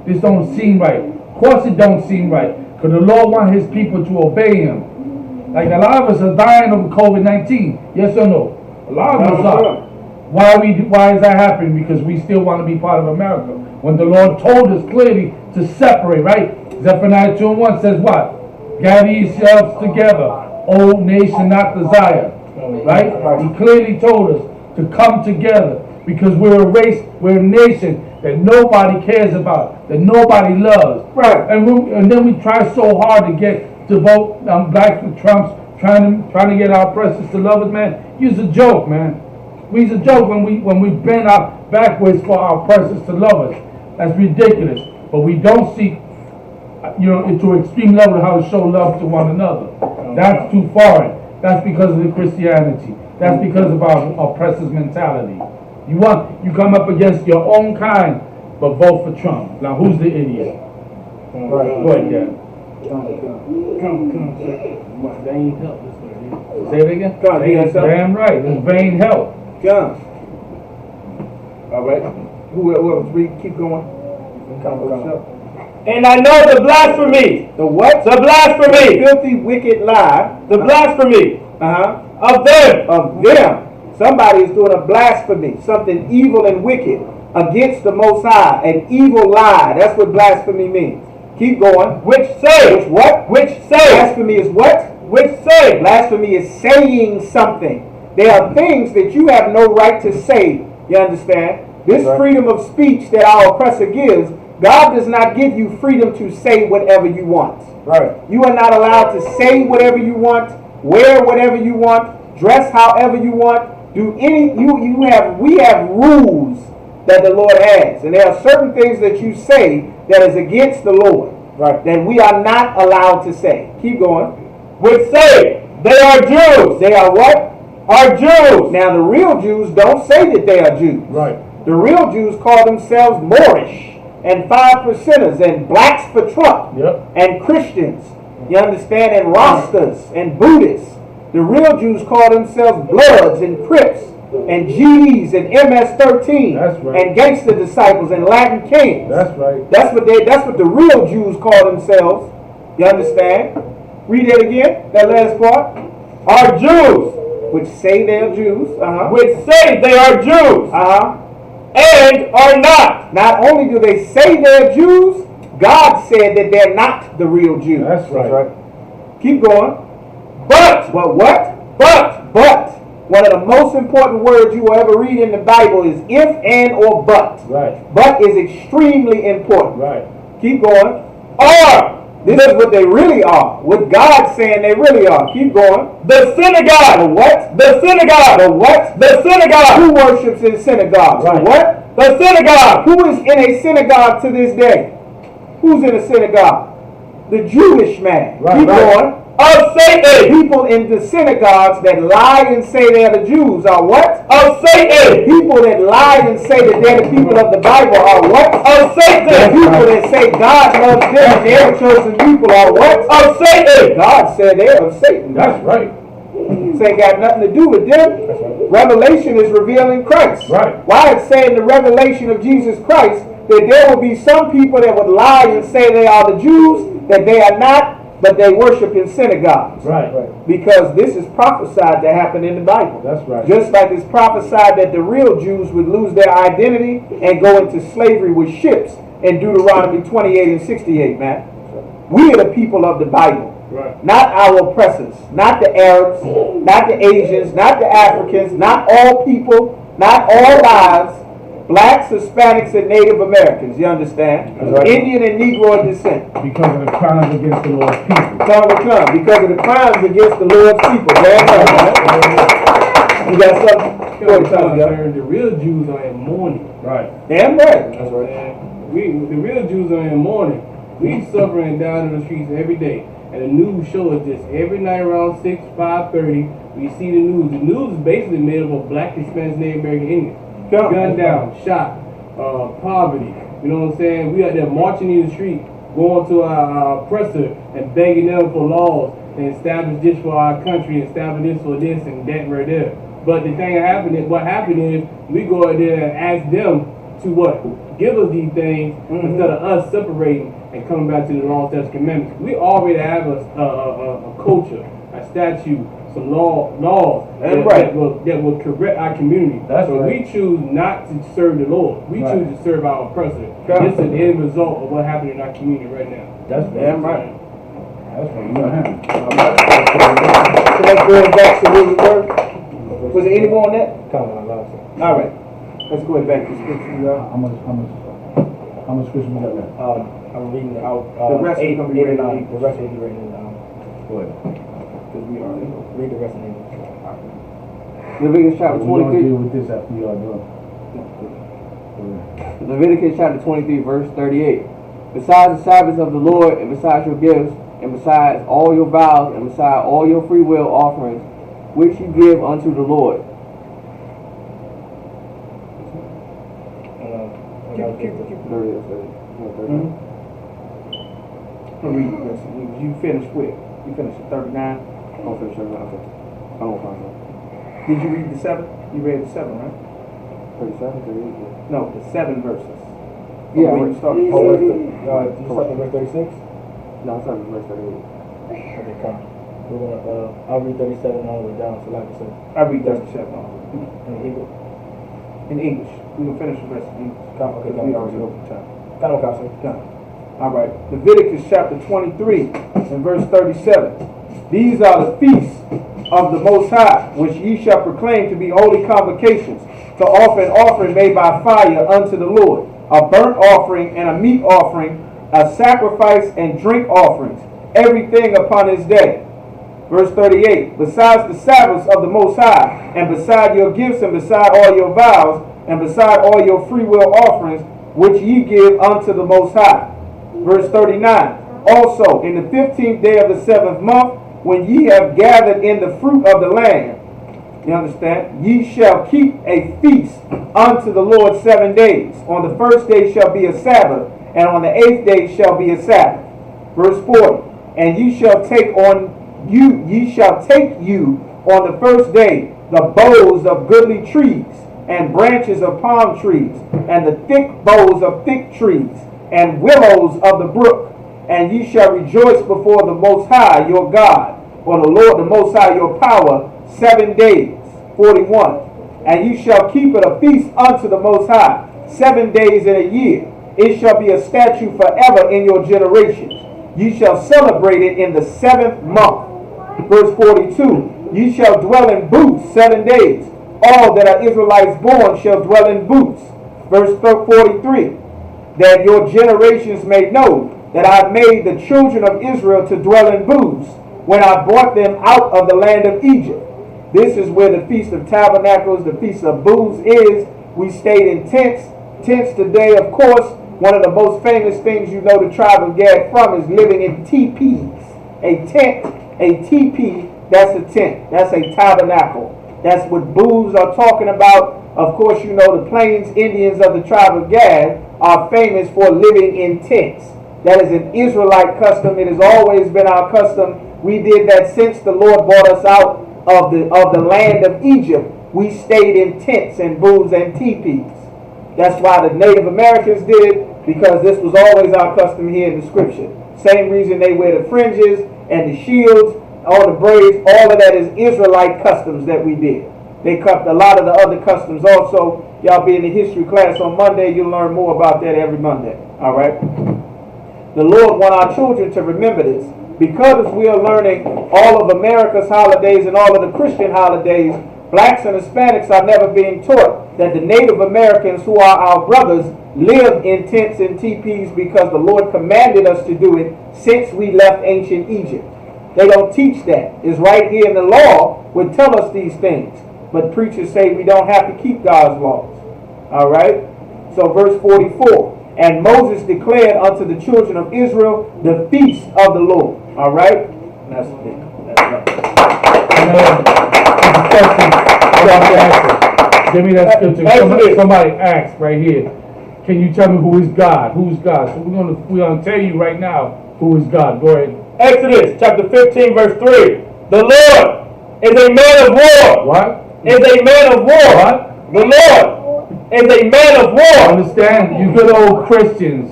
This don't seem right. Of course it don't seem right, because the Lord wants his people to obey him. Like a lot of us are dying of COVID-19, yes or no? A lot of us are. Why is that happening? Because we still want to be part of America. When the Lord told us clearly to separate, right? Zephaniah 2:1 says what? Gather yourselves together, O nation not desire. Right? He clearly told us to come together because we're a race, we're a nation that nobody cares about, that nobody loves.
Right.
And then we try so hard to vote blacks for Trump's trying to get our oppressors to love us, man. It's a joke, man. We's a joke when we bend our backwards for our oppressors to love us. That's ridiculous. But we don't seek, into an extreme level of how to show love to one another. That's too foreign. That's because of the Christianity. That's because of our oppressors' mentality. You come up against your own kind, but vote for Trump. Now who's the idiot? Right. Go ahead, Dad.
They ain't help this way.
Say it again? Damn right. This vain help.
John. All right. Who else? Keep going.
And I know the blasphemy.
The what?
The blasphemy.
The filthy, wicked lie.
The blasphemy.
Of
them.
Of them. Somebody is doing a blasphemy, something evil and wicked against the Most High, an evil lie. That's what blasphemy means. Keep going.
Which say.
Which what?
Which say.
Blasphemy is what?
Which say.
Blasphemy is saying something. There are things that you have no right to say. You understand? This freedom of speech that our oppressor gives, God does not give you freedom to say whatever you want.
Right.
You are not allowed to say whatever you want, wear whatever you want, dress however you want, do any. We have rules that the Lord has, and there are certain things that you say that is against the Lord. Right. That we are not allowed to say. Keep going.
Which say they are Jews.
They are what?
Are Jews.
Now the real Jews don't say that they are Jews.
Right.
The real Jews call themselves Moorish and 5%ers and blacks for Trump.
Yep.
And Christians. You understand? And Rastas and Buddhists. The real Jews call themselves Bloods and Crips and GDs and MS-13.
That's right.
And Gangster Disciples and Latin Kings.
That's right.
That's what the real Jews call themselves. You understand? Read it again, that last part.
Are Jews.
Which say they're Jews.
Which say they are Jews. And are not.
Not only do they say they're Jews, God said that they're not the real Jews.
That's right.
Keep going.
But
what? But. One of the most important words you will ever read in the Bible is if, and, or but.
Right.
But is extremely important.
Right.
Keep going.
are.
This is what they really are. What God's saying they really are. Keep going.
The synagogue.
The what?
The synagogue.
The what?
The synagogue.
Who worships in synagogues?
Right.
The what?
The synagogue.
Who is in a synagogue to this day? Who's in a synagogue? The Jewish man.
Right,
Keep
right.
going.
Of Satan.
People in the synagogues that lie and say they're the Jews are what?
Of Satan.
People that lie and say that they're the people of the Bible are what?
Of
The
Satan.
people that say God loves them and they're the chosen people are what?
Of Satan.
God said they're of Satan.
That's right.
This ain't got nothing to do with them. Revelation is revealing Christ.
Right.
Why it's saying the revelation of Jesus Christ that there will be some people that would lie and say they are the Jews, that they are not, but they worship in synagogues.
Right.
Because this is prophesied to happen in the Bible.
That's right.
Just like it's prophesied that the real Jews would lose their identity and go into slavery with ships in Deuteronomy 28 and 68, man. We are the people of the Bible.
Right.
Not our oppressors. Not the Arabs. Not the Asians. Not the Africans. Not all people. Not all lives. Blacks, Hispanics, and Native Americans. You understand?
Right.
Indian and Negro descent.
Because of the crimes against the Lord's people.
Because of the crimes against the Lord's people. Damn right. You got something?
The real Jews are in mourning.
Right.
Damn right.
That's right. The real Jews are in mourning. We suffering down in the streets every day. And the news shows us this every night around 6, 5:30. We see the news. The news is basically made up of black, Hispanics, Native American Indians. Gunned down, shot. poverty. You know what I'm saying? We out there marching in the street, going to our oppressor and begging them for laws and establish this for our country, establish this for this and that right there. But the thing what happened is we go out there and ask them to what? Give us these things instead of us separating and coming back to the law, statutes, commandments. We already have a culture, a statute, some laws that will correct our community. So we choose not to serve the Lord. We choose to serve our oppressor. This is the end result of what happened in our community right now.
That's
damn right.
That's what you got him.
So let's go back to where we were. Was there any more on that? All right. Let's go back to scripture.
How much scripture we got left?
I'm reading out
The rest
eight,
will be
eight and
read in
9. The rest will be written in
Go ahead.
Because we already know.
read the rest in English.
Leviticus chapter
We're gonna
23.
deal with this after y'all done.
Leviticus chapter 23, verse 38. Besides the Sabbaths of the Lord, and besides your gifts, and besides all your vows, and besides all your free will offerings, which you give unto the Lord.
Keep.
30.
Read the rest. You finished with. You finished at 39.
Oh, finish it. Okay. I don't find that.
Did you read the 7? You read the 7, right?
37, 38.
No, the 7 verses.
Yeah,
When you started.
You start at verse 36?
No, it's not verse 38.
Okay, come. We're gonna, I'll read 37 all the way down to like I said.
I read 37 on
In Hebrew.
in English. We can finish the rest in English.
Come, okay,
We
come.
already over time.
Come on, Pastor.
All right. Leviticus chapter 23 and verse 37. These are the feasts of the Most High, which ye shall proclaim to be holy convocations, to offer an offering made by fire unto the Lord, a burnt offering and a meat offering, a sacrifice and drink offerings, everything upon his day. Verse 38. Besides the Sabbaths of the Most High, and beside your gifts, and beside all your vows, and beside all your free will offerings, which ye give unto the Most High. Verse 39. Also, in the 15th day of the 7th month, when ye have gathered in the fruit of the land, you understand, ye shall keep a feast unto the Lord 7 days. On the first day shall be a Sabbath, and on the 8th day shall be a Sabbath. Verse 40. And ye shall take you on the first day the boughs of goodly trees, and branches of palm trees, and the thick boughs of thick trees, and willows of the brook. And ye shall rejoice before the Most High your God, or the Lord the Most High your power, 7 days. 41. And ye shall keep it a feast unto the Most High 7 days in a year. It shall be a statute forever in your generations. Ye shall celebrate it in the 7th month. Verse 42. Ye shall dwell in booths 7 days. All that are Israelites born shall dwell in booths. Verse 43. That your generations may know that I made the children of Israel to dwell in booths when I brought them out of the land of Egypt. This is where the Feast of Tabernacles, the Feast of Booths is. We stayed in tents. Tents today, of course, one of the most famous things you know the tribe of Gad from is living in teepees. A tent, a teepee, that's a tent. That's a tabernacle. That's what booths are talking about. Of course, you know the Plains Indians of the tribe of Gad are famous for living in tents. That is an Israelite custom. It has always been our custom. We did that since the Lord brought us out of the land of Egypt. We stayed in tents and booths and teepees. That's why the Native Americans did it, because this was always our custom here in the scripture. Same reason they wear the fringes and the shields, all the braids, all of that is Israelite customs that we did. They kept a lot of the other customs also. Y'all be in the history class on Monday. You'll learn more about that every Monday. All right? The Lord wants our children to remember this. Because we are learning all of America's holidays and all of the Christian holidays, blacks and Hispanics are never being taught that the Native Americans, who are our brothers, live in tents and teepees because the Lord commanded us to do it since we left ancient Egypt. They don't teach that. It's right here in the law would tell us these things. But preachers say we don't have to keep God's laws. All right? So verse 44. And Moses declared unto the children of Israel the feast of the Lord. All right? That's it.
Give me that scripture. Somebody asked right here. can you tell me who is God? Who's God? So we're gonna tell you right now who is God. Go ahead.
Exodus chapter 15, verse 3. The Lord is a man of war.
What?
Is a man of war.
What?
The Lord is a man of war.
Understand? You good old Christians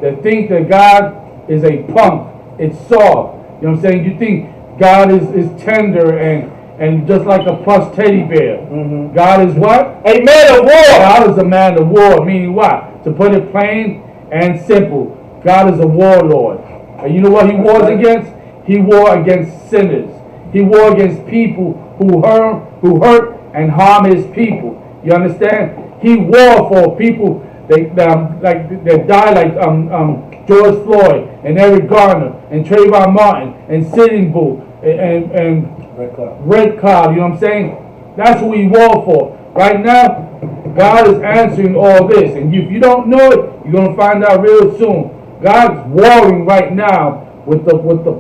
that think that God is a punk. It's soft. You know what I'm saying? You think God is tender and just like a plush teddy bear.
Mm-hmm.
God is what?
A man of war.
God is a man of war, meaning what? To put it plain and simple, God is a warlord. And you know what he wars against? He war against sinners. He war against people who hurt and harm his people. You understand? He war for people that die like George Floyd and Eric Garner and Trayvon Martin and Sitting Bull and Red Cloud. You know what I'm saying? That's who he war for. Right now, God is answering all this, and if you don't know it, you're gonna find out real soon. God's warring right now with the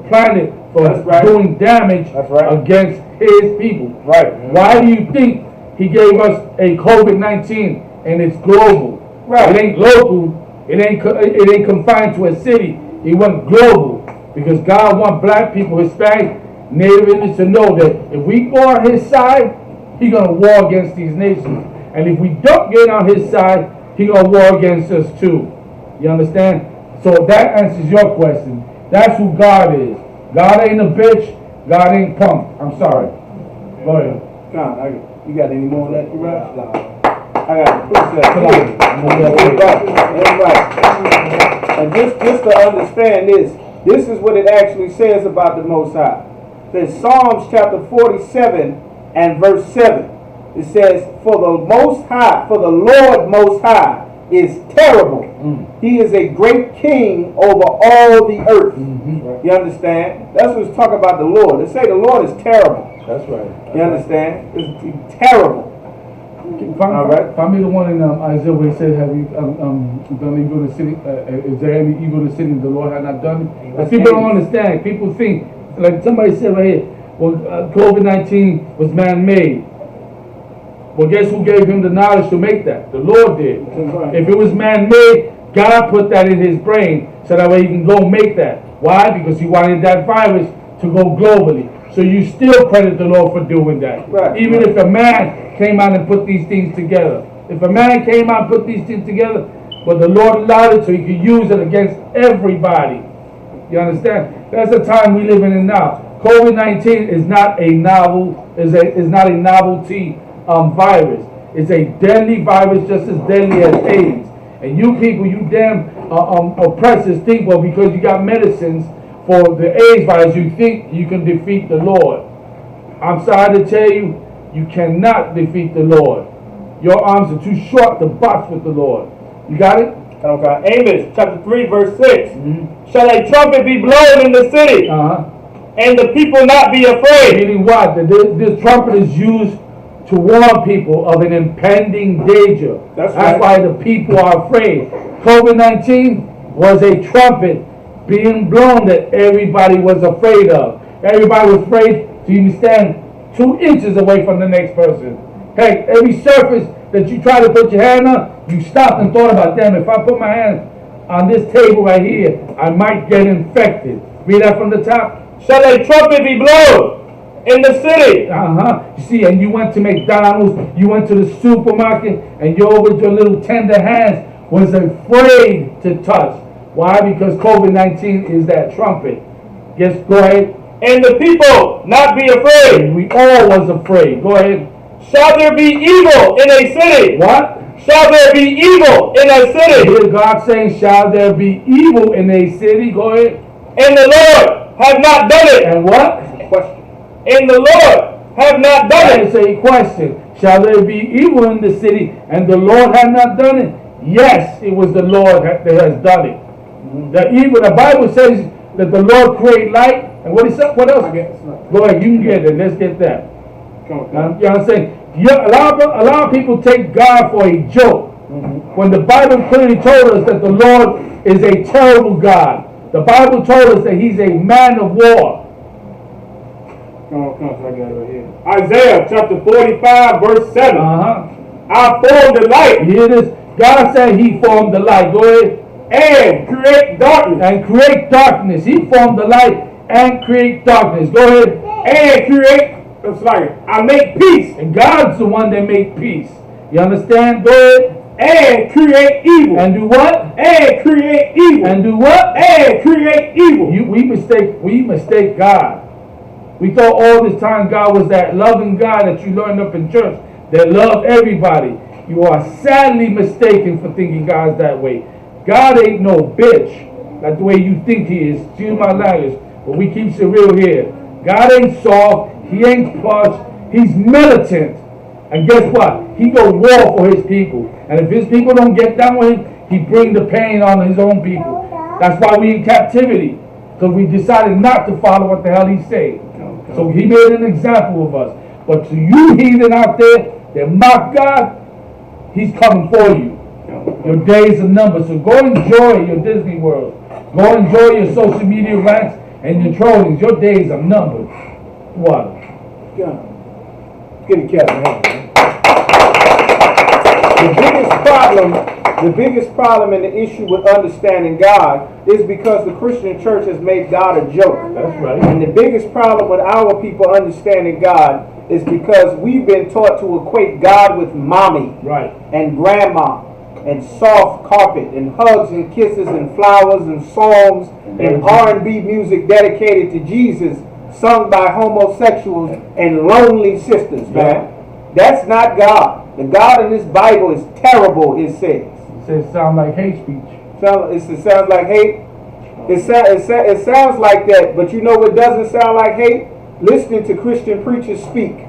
planet for doing damage against his people.
Right.
Why do you think he gave us a COVID-19 and it's global?
Right.
It ain't local. It ain't confined to a city. It went global because God wants black people, Hispanic, Native Indians to know that if we go on his side, he's gonna war against these nations. And if we don't get on his side, he's gonna war against us too. You understand? So that answers your question. That's who God is. God ain't a bitch. God ain't punk. I'm sorry. Go ahead.
John, you got any more on that, Rush? I got to push that. Right. And just to understand this is what it actually says about the Most High. It says Psalms chapter 47 and verse 7. It says, for the Lord Most High is terrible. He is a great king over all the earth. You understand? That's what it's talking about the Lord. They say the Lord is terrible.
That's right.
You understand? It's terrible.
Find me the one in Isaiah where he said, have you done evil in the city? Is there any evil in the city the Lord had not done it? But people don't understand. People think, like somebody said right here, well, COVID-19 was man-made. Well, guess who gave him the knowledge to make that? The Lord did. If it was man-made, God put that in his brain so that way he can go make that. Why? Because he wanted that virus to go globally. So you still credit the Lord for doing that.
Right.
Even if a man came out and put these things together. If a man came out and put these things together, but the Lord allowed it so he could use it against everybody. You understand? That's the time we live in now. COVID-19 is not a novelty virus. It's a deadly virus, just as deadly as AIDS. And you people, you damn oppressors think, well, because you got medicines for the AIDS virus, you think you can defeat the Lord. I'm sorry to tell you, you cannot defeat the Lord. Your arms are too short to box with the Lord. You got it?
Okay. Amos chapter 3 verse 6. Shall a trumpet be blown in the city, and the people not be afraid?
Meaning what? This trumpet is used to warn people of an impending danger. That's why the people are afraid. COVID-19 was a trumpet being blown that everybody was afraid of. Everybody was afraid to even stand 2 inches away from the next person. Hey, every surface that you try to put your hand on, you stopped and thought about, damn, if I put my hand on this table right here, I might get infected. Read that from the top.
Shall a trumpet be blown in the city?
You see, and you went to McDonald's, you went to the supermarket, and you with your little tender hands was afraid to touch. Why? Because COVID-19 is that trumpet. Yes, go ahead.
And the people not be afraid.
We all was afraid. Go ahead.
Shall there be evil in a city?
What?
Shall there be evil in a city?
Hear God saying, shall there be evil in a city? Go ahead.
And the Lord have not done it.
And what?
Question.
And the Lord have not done it.
It's a question. Shall there be evil in the city and the Lord have not done it? Yes, it was the Lord that has done it. The evil, the Bible says that the Lord created light. And what else? Go ahead, you can get it. Let's get that. You know what I'm saying? A lot of people take God for a joke. When the Bible clearly told us that the Lord is a terrible God. The Bible told us that he's a man of war.
Isaiah chapter 45 verse 7. I formed the light.
You hear this? God said He formed the light. Go ahead.
And create darkness.
And create darkness. He formed the light and create darkness. Go ahead.
And create, it's like, I make peace.
And God's the one that made peace. You understand? Go ahead.
And create evil.
And do what?
And create evil.
And do what?
And create evil.
We mistake God. We thought all this time God was that loving God that you learned up in church that loved everybody. You are sadly mistaken for thinking God's that way. God ain't no bitch like the way you think He is. Excuse my language, but we keep it real here. God ain't soft. He ain't plush. He's militant. And guess what? He go war for His people. And if His people don't get down with Him, He bring the pain on His own people. That's why we in captivity. Because we decided not to follow what the hell He said. So He made an example of us. But to you heathen out there that mock God, He's coming for you. Your days are numbered. So go enjoy your Disney World. Go enjoy your social media rants and your trollings. Your days are numbered. What?
Get a cat in hand, man. The biggest problem and the issue with understanding God is because the Christian church has made God a joke.
That's right.
And the biggest problem with our people understanding God is because we've been taught to equate God with mommy
Right.
and grandma and soft carpet and hugs and kisses and flowers and songs and R&B music dedicated to Jesus sung by homosexuals and lonely sisters, man. That's not God. The God in this Bible is terrible, it says.
It says sound like hate speech.
It sounds like hate. It sounds like that, but you know what doesn't sound like hate? Listening to Christian preachers speak.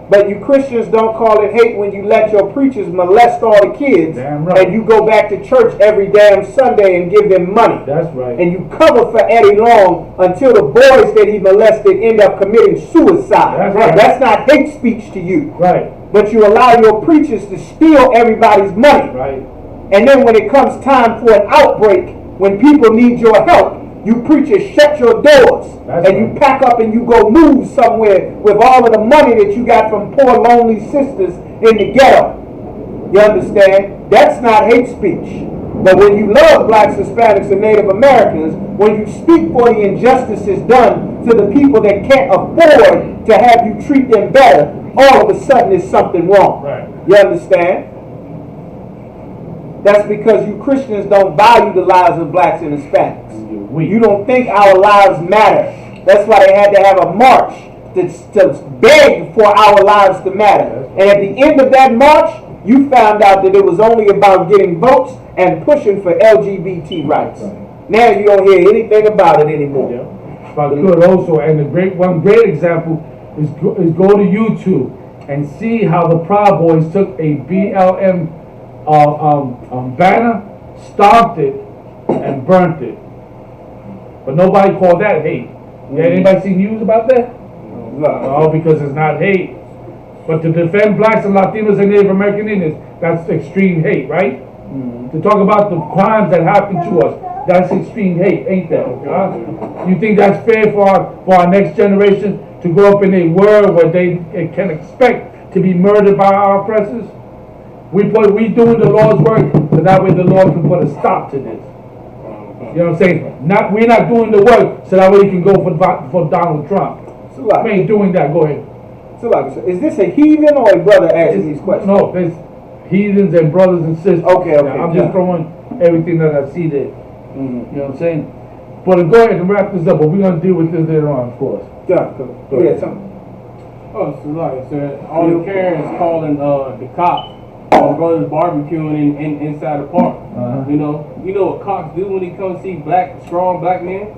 But you Christians don't call it hate when you let your preachers molest all the kids.
Damn right.
And you go back to church every damn Sunday and give them money.
That's right.
And you cover for Eddie Long until the boys that he molested end up committing suicide.
That's right.
That's not hate speech to you.
Right.
But you allow your preachers to steal everybody's money.
Right.
And then when it comes time for an outbreak, when people need your help, you preachers shut your doors.
That's
and
right.
you pack up and you go move somewhere with all of the money that you got from poor lonely sisters in the ghetto. You understand? That's not hate speech. But when you love blacks, Hispanics, and Native Americans, when you speak for the injustices done to the people that can't afford to have you treat them better, all of a sudden there's something wrong.
Right.
You understand? That's because you Christians don't value the lives of blacks and Hispanics. You don't think our lives matter. That's why they had to have a march to beg for our lives to matter. And at the end of that march, you found out that it was only about getting votes and pushing for LGBT rights. Now you don't hear anything about it anymore.
Yeah. But good also, and one great example is go to YouTube and see how the Proud Boys took a BLM banner, stomped it, and burnt it. But nobody called that hate. Anybody see news about that? No, because it's not hate. But to defend blacks and Latinos and Native American Indians, that's extreme hate, right? To talk about the crimes that happened to us, that's extreme hate, ain't that? You think that's fair for our next generation to grow up in a world where they can expect to be murdered by our oppressors? We doing the Lord's work so that way the Lord can put a stop to this. You know what I'm saying? We're not doing the work so that way he can go for Donald Trump. We ain't doing that. Go ahead.
So is this a heathen or a brother asking these questions?
No, it's heathens and brothers and sisters.
Okay.
I'm just throwing everything that I see there. You know what I'm saying? But go ahead and wrap this up, but we're going to deal with this later on, of course.
Yeah, go ahead.
Oh, so like I said, all the Karens calling the cops on brothers barbecuing inside the park. You know what cops do when they come see strong black men?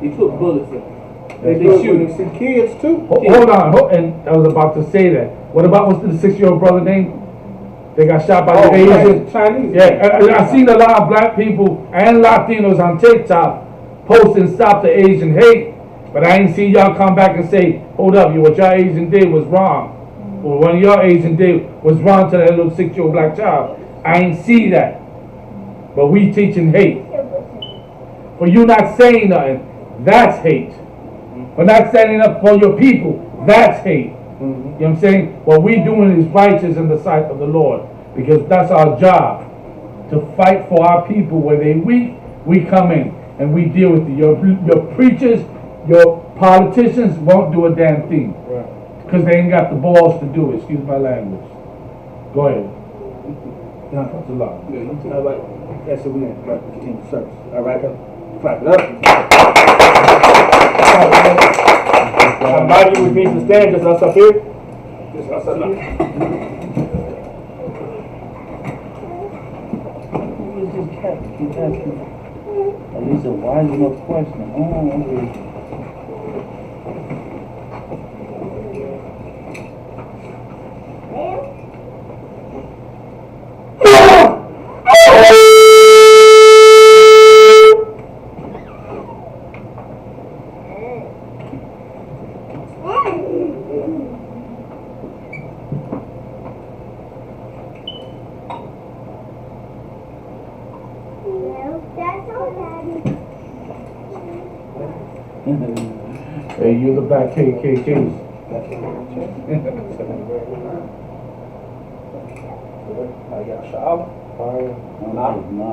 They put bullets in them.
They shoot some kids too.
Hold on, and I was about to say that. What about what's the 6-year-old brother name? They got shot by the Asian.
Chinese.
Yeah, I've seen a lot of black people and Latinos on TikTok posting "Stop the Asian Hate," but I ain't seen y'all come back and say, "Hold up, what y'all Asian did was wrong." Or one of y'all Asian did was wrong to that little 6-year-old black child. I ain't see that. But we teaching hate. For you not saying nothing, that's hate. For not standing up for your people, that's hate. You know what I'm saying? What we doing is righteous in the sight of the Lord. Because that's our job. to fight for our people. Where they weak, we come in and we deal with it. Your preachers, your politicians won't do a damn thing. Because they ain't got the balls to do it. Excuse my language. Go ahead.
All right. That's it. We're going to continue service. All right. Clap it up.
Somebody with me to stand, just us up here.
Just us up here.
Who is this cat? Keep asking. At least a wise enough question. Oh, okay.
Hey, you the black KKKs.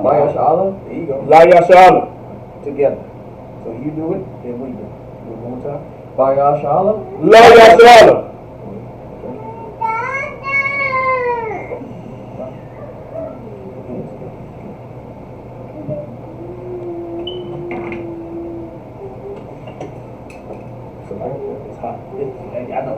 Maya Shala. There you go.
Laya Shala.
Together. So you do it, then we do it. Do it one more time.
Bayah Shala.
Laya Shala.
It's hot. I know.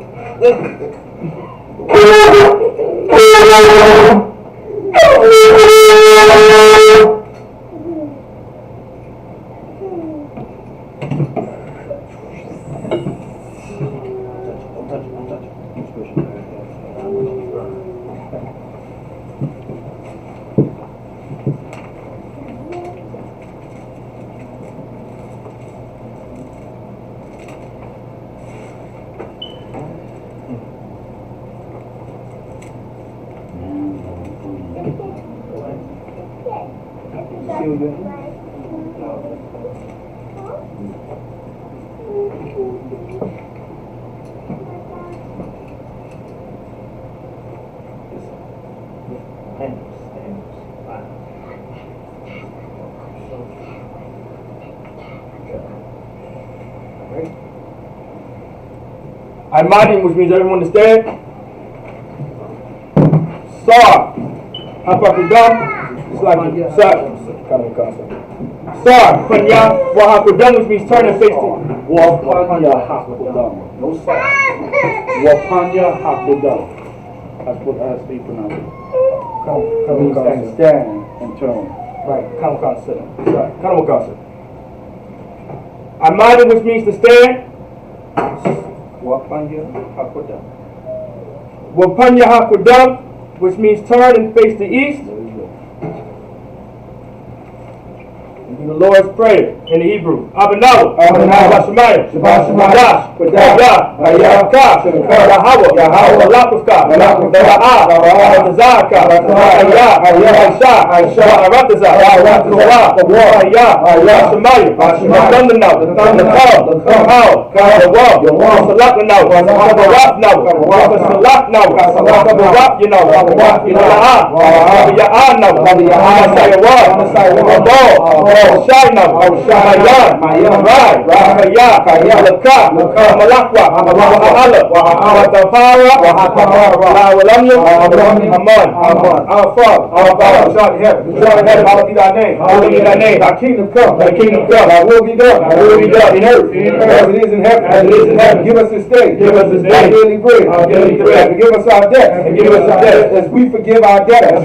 Al-Mahdi, which means everyone to stand. Sar. Hapakudam. It's like Sar. Panya. Wahakudam, which means turn and face to.
Wapanya Hakudam. No sir. Wapanya Hakudam. That's what they pronounce it. Means stand and turn.
Right. Kamukasa.
Right. Kanamukasa. Al-Mahdi, which means to stand.
Wapanya Hakudam.
Wapanya Hakudam, which means turn and face the east. The Lord's Prayer in the Hebrew. Abanawa, Shemaya, Shemaya, Yahka, Yahweh, Malakufka, Mala'ah, Ratazaka, Aisha, Rataza, Shemaya, the Thundernow, the Wall, Salakanaw, Salaknaw, you know, Shina, Mayan, Rai, Kaya, Laka, Malakwa, Watapara, Aman, our Father, shot in heaven, hallowed be thy name, thy kingdom come, thy will be done, in earth, as it is in heaven, give us this day, our daily bread, and give us our debts, as we forgive our debtors,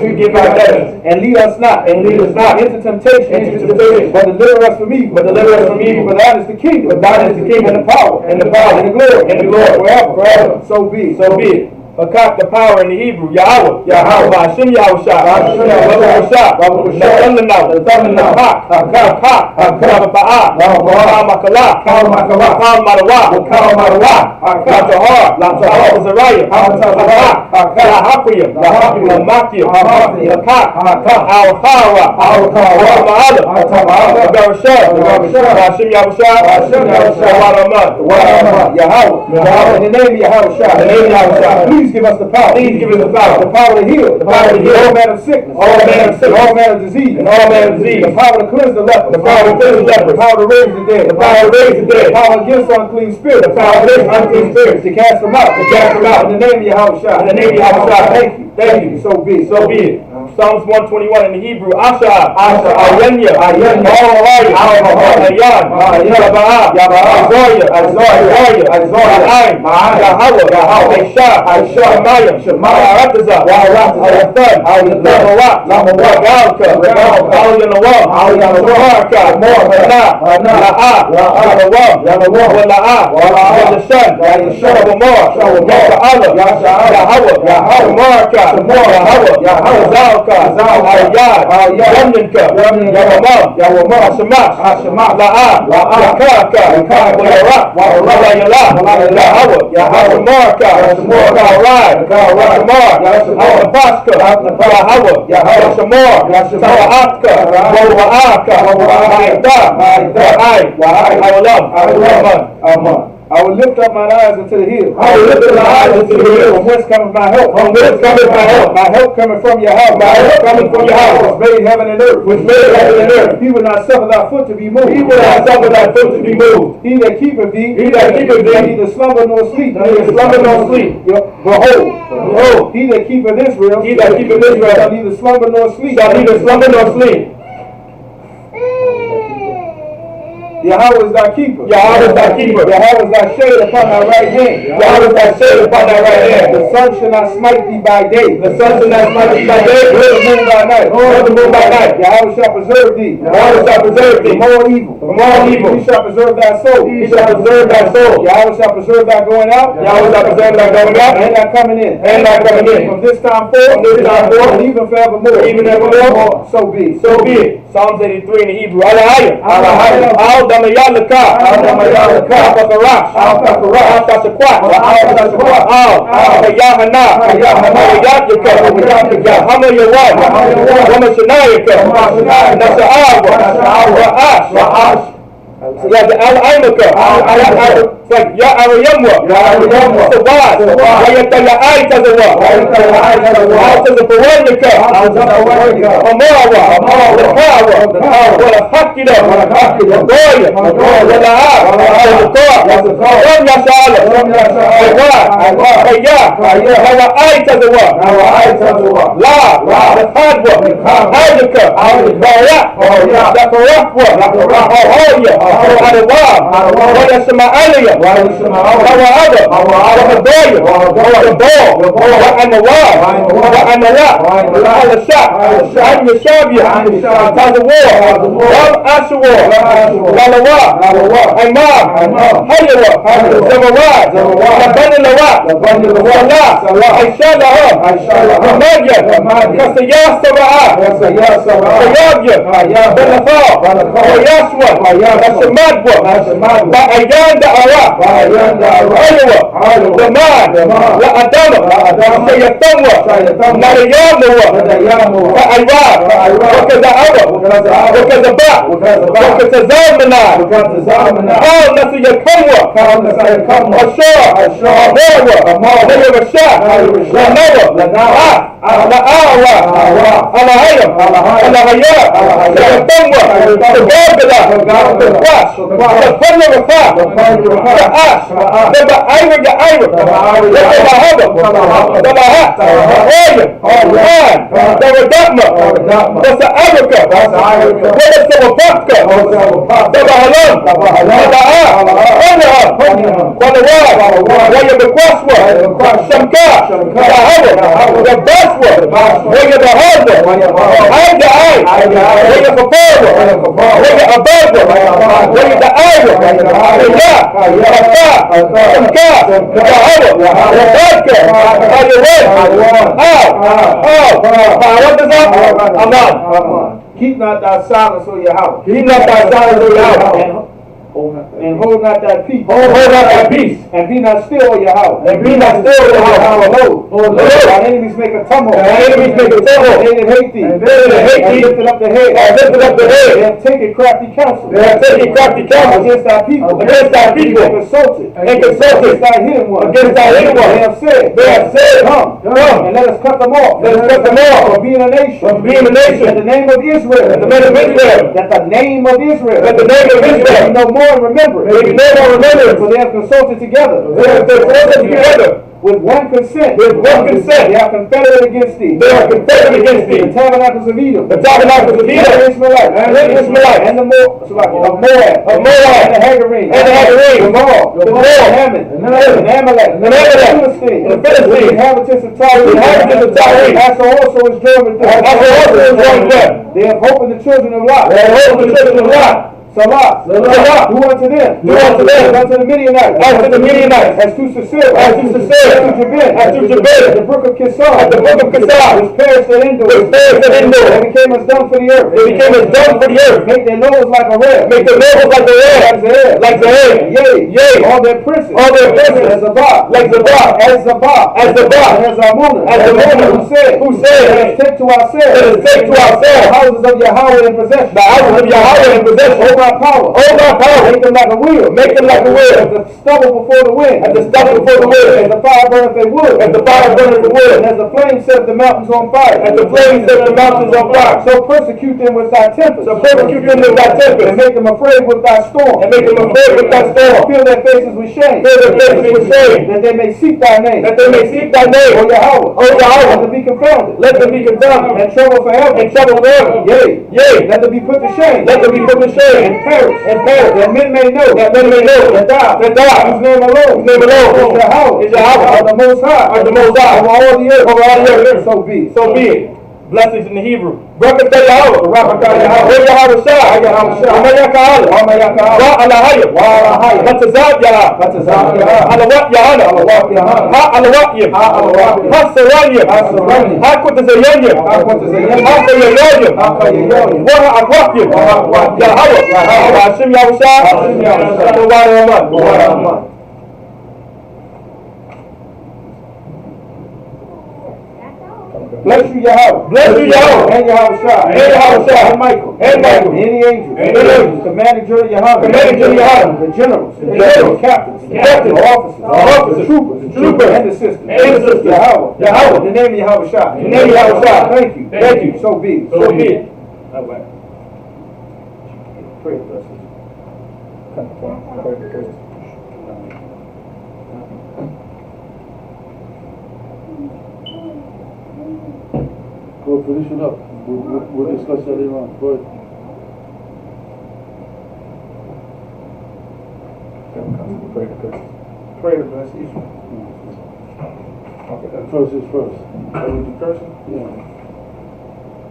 and lead us not into temptation, but deliver us from evil. For thine is the kingdom, and the power, and the glory, forever. So be it. Akak, the power in the Hebrew, Yahweh, Ba'ashim Yahushua, the Thundernow, Ba'ah, Makala, Latahar, Zariah, Lahapiyah, Lamakiyah, Lakak, Al-Khara, Ma'ala, Yahushua. Hashem Yahushua.
Yahweh. In the name of Yahushua. Please give us the power. The power to heal. All manner of sickness. All manner of disease. The power to cleanse the leper. The power to raise the dead. The power against unclean spirits. To cast them out. In the name of Yahushua. Thank you. So be it.
Psalms 121 in the Hebrew. Asha, Ayanya, Ayan,
I will lift up my eyes unto the hills. From whence cometh my help? My help coming from your house. Which made heaven and earth. He will not suffer thy foot to be moved. He that keepeth thee. Neither slumber nor sleep. Behold, he that keepeth Israel. Shall neither slumber nor sleep. Yahweh is thy keeper. Yahweh is thy shade upon thy right hand. The sun shall not smite thee by day. Nor the moon by night. Yahweh shall preserve thee. From all evil. He shall preserve thy soul. Yahweh shall preserve thy going out. And thy coming in. From this time forth. And even forevermore. So be it.
Psalms 83 in the Hebrew. Al Damayalaka, Al-Fakarash, Al-Tashakwat, Al-Yahana, Al-Yatyaka, Yahama Yawad, Ramashanayaka, Nasa'awa, Ra'ash. Yeah, the Al-Aimaka, it's like Ya'arayamwa, Sabad, Wayataya Tazawa, Al-Tazapawarnika, Amarawa, Lakawa, Walakakida, Goya, Wala'a, Ram Yashala, Ayah, Hawa'ai Tazawa, La, Lakadwa, Aidaka, Barak, Lakarakwa, ولا سماعية وهذا وهدايا وهداء وعنوان وعلى الشعب عن الشابية هذا هو والأسوار للواء أمام حيوة زموات لبن اللواء صلاة عيشالها ومجد كسياس سبعات سيابية بالنفاق ويسوى الشماد بأيان دعوة حلوة زمان لأدامة سيتموى مرياموى فأيوان وكذا وكذا باع وكذا زامنا حال نسي الكموى الشوع نيو الشاع لنوى على هيم على هيام سيتموى تقابل تفنى رفاق رأس تبا أيوة تبا هات هايم تبا دقمة بس أبكى ولا تبا بكى تبا هلام تبا ولا ويا بكواسوة شمكا تهوى باسوة ويا بهذا ويا فطاوة ويا أبابة ويا دعاوة رجاء رفاء مكاء
Keep not thy silence, O Yahweh.
Keep not thy silence, O Yahweh.
And hold not thy peace.
Hold not thy peace.
And be not still, O Yahweh.
And be not still, O Yahweh.
Lord, thy enemies make a tumult.
Thy enemies make a tumult.
They that hate thee.
They that hate thee.
Lifted up the head.
Lifted up the head.
They have taken crafty counsel.
They have taken crafty counsel
against thy people.
Against thy people.
And consulted.
And consulted.
Against thy hidden ones.
Against thy hidden ones.
They have said. Come.
And
let us cut them off.
Let us cut them off.
From being a nation.
From being a nation.
In the name of Israel.
In the name of Israel.
That the name of Israel.
That the name of Israel.
May be no more in remembrance.
May be no more in remembrance.
For they have consulted together.
They have consulted together.
With one consent.
With one consent.
They are confederate against thee.
They are confederate against thee.
The tabernacles of Edom.
The tabernacles of Edom.
And the Ishmaelites.
And the Ishmaelites.
And the of Moab.
Of Moab.
And the Hagarene.
And the Hagarene.
The Moab.
The Moab.
Ammon. And Amalek.
And Amalek.
The Philistines.
The Philistines.
The inhabitants of Tyre.
The inhabitants of Tyre.
Asa also is joined with them.
Asa also is joined with them.
They have hope in the children of Lot.
They have hope in the children of Lot.
Salah.
Salah.
Who unto them?
Who unto them?
Unto the Midianites.
Unto the Midianites.
As to Sisera.
As to Sisera.
As to Jabin.
As to Jabin.
The brook of Kissar.
At the brook of Kissar.
Which perished at Endor.
Which perished at Endor.
They became as dung for the earth.
They became as dung for the earth.
Make their nose like a ram.
Make their nose like a ram.
Like the air.
Like the air.
Yea. All their princes.
All their princes.
As Zabah.
Like Zabah.
As Zabah.
As Zabah.
As Amunah.
As Amunah.
Who said? Let us take to ourselves.
Let us take to ourselves.
The houses of Yahweh in possession.
The houses of Yahweh in possession.
Hold our power.
Hold our power.
Make them like a wheel.
Make them like a wheel.
As the stubble before the wind.
As the stubble before the wind.
As the fire burneth a wood.
As the fire burneth the wood.
And as the flame set the mountains on fire.
As the flame set the mountains on fire.
So persecute them with thy tempest.
So persecute them with thy tempest.
And make them afraid with thy storm.
And make them afraid with thy storm.
Fill their faces with shame.
Fill their faces with shame.
That they may seek thy name.
That they may seek thy name.
O Yahweh.
O Yahweh.
Let them be confounded.
Let them be confounded.
And trouble forever.
And trouble forever.
Yea. Let them be put to shame.
Let them be put to shame.
And perish.
And perish.
That men may know.
That men may know.
That thou. Whose name alone.
Whose name alone.
Is Yahweh.
Is Yahweh.
Are the most high.
Are the most high.
Over all the earth.
Over all the earth.
So be it.
So be it. Blessings in the Hebrew. Barakatah Yahweh.
Barakatah Yahweh.
Yahweh Shah.
Yahweh Shah.
Amayaka'ala.
Amayaka'ala.
Wa alahaya.
Wa alahaya.
Batazab Yahweh.
Batazab Yahweh.
Alawat Yahana.
Alawat Yahana.
Ha alawatiyim.
Ha alawatiyim.
Ha saranyim.
Ha saranyim.
Ha kutazayanyim.
Ha kutazayanyim.
Ha kayayoyim.
Ha kayayoyim.
Wa ha'akwatiyim.
Wa ha'akwatiyim.
Yahweh.
Yahweh.
Hashem Yahweh Shah.
Hashem Yahweh Shah.
Wa Rahman.
Wa Rahman. Bless you, Yahweh.
Bless you, Yahweh.
And Yahweh Shah.
And Yahweh Shah.
And Michael.
And Michael.
And the angels.
And the angels.
Commanding Judah Yahweh.
Commanding Judah Yahweh.
The generals.
The generals.
Captains.
Captains.
The officers.
The officers.
The troopers.
The troopers.
And the sisters.
And the sisters.
Yahweh.
Yahweh.
In the name of Yahweh Shah.
In the name of Yahweh Shah.
Thank you.
Thank you.
So be it.
So be it.
All right. Pray for us.
Go finish it up. We'll discuss that later on. Go ahead.
Pray to bless Isupk.
First is first.
Are we cursing?
Yeah.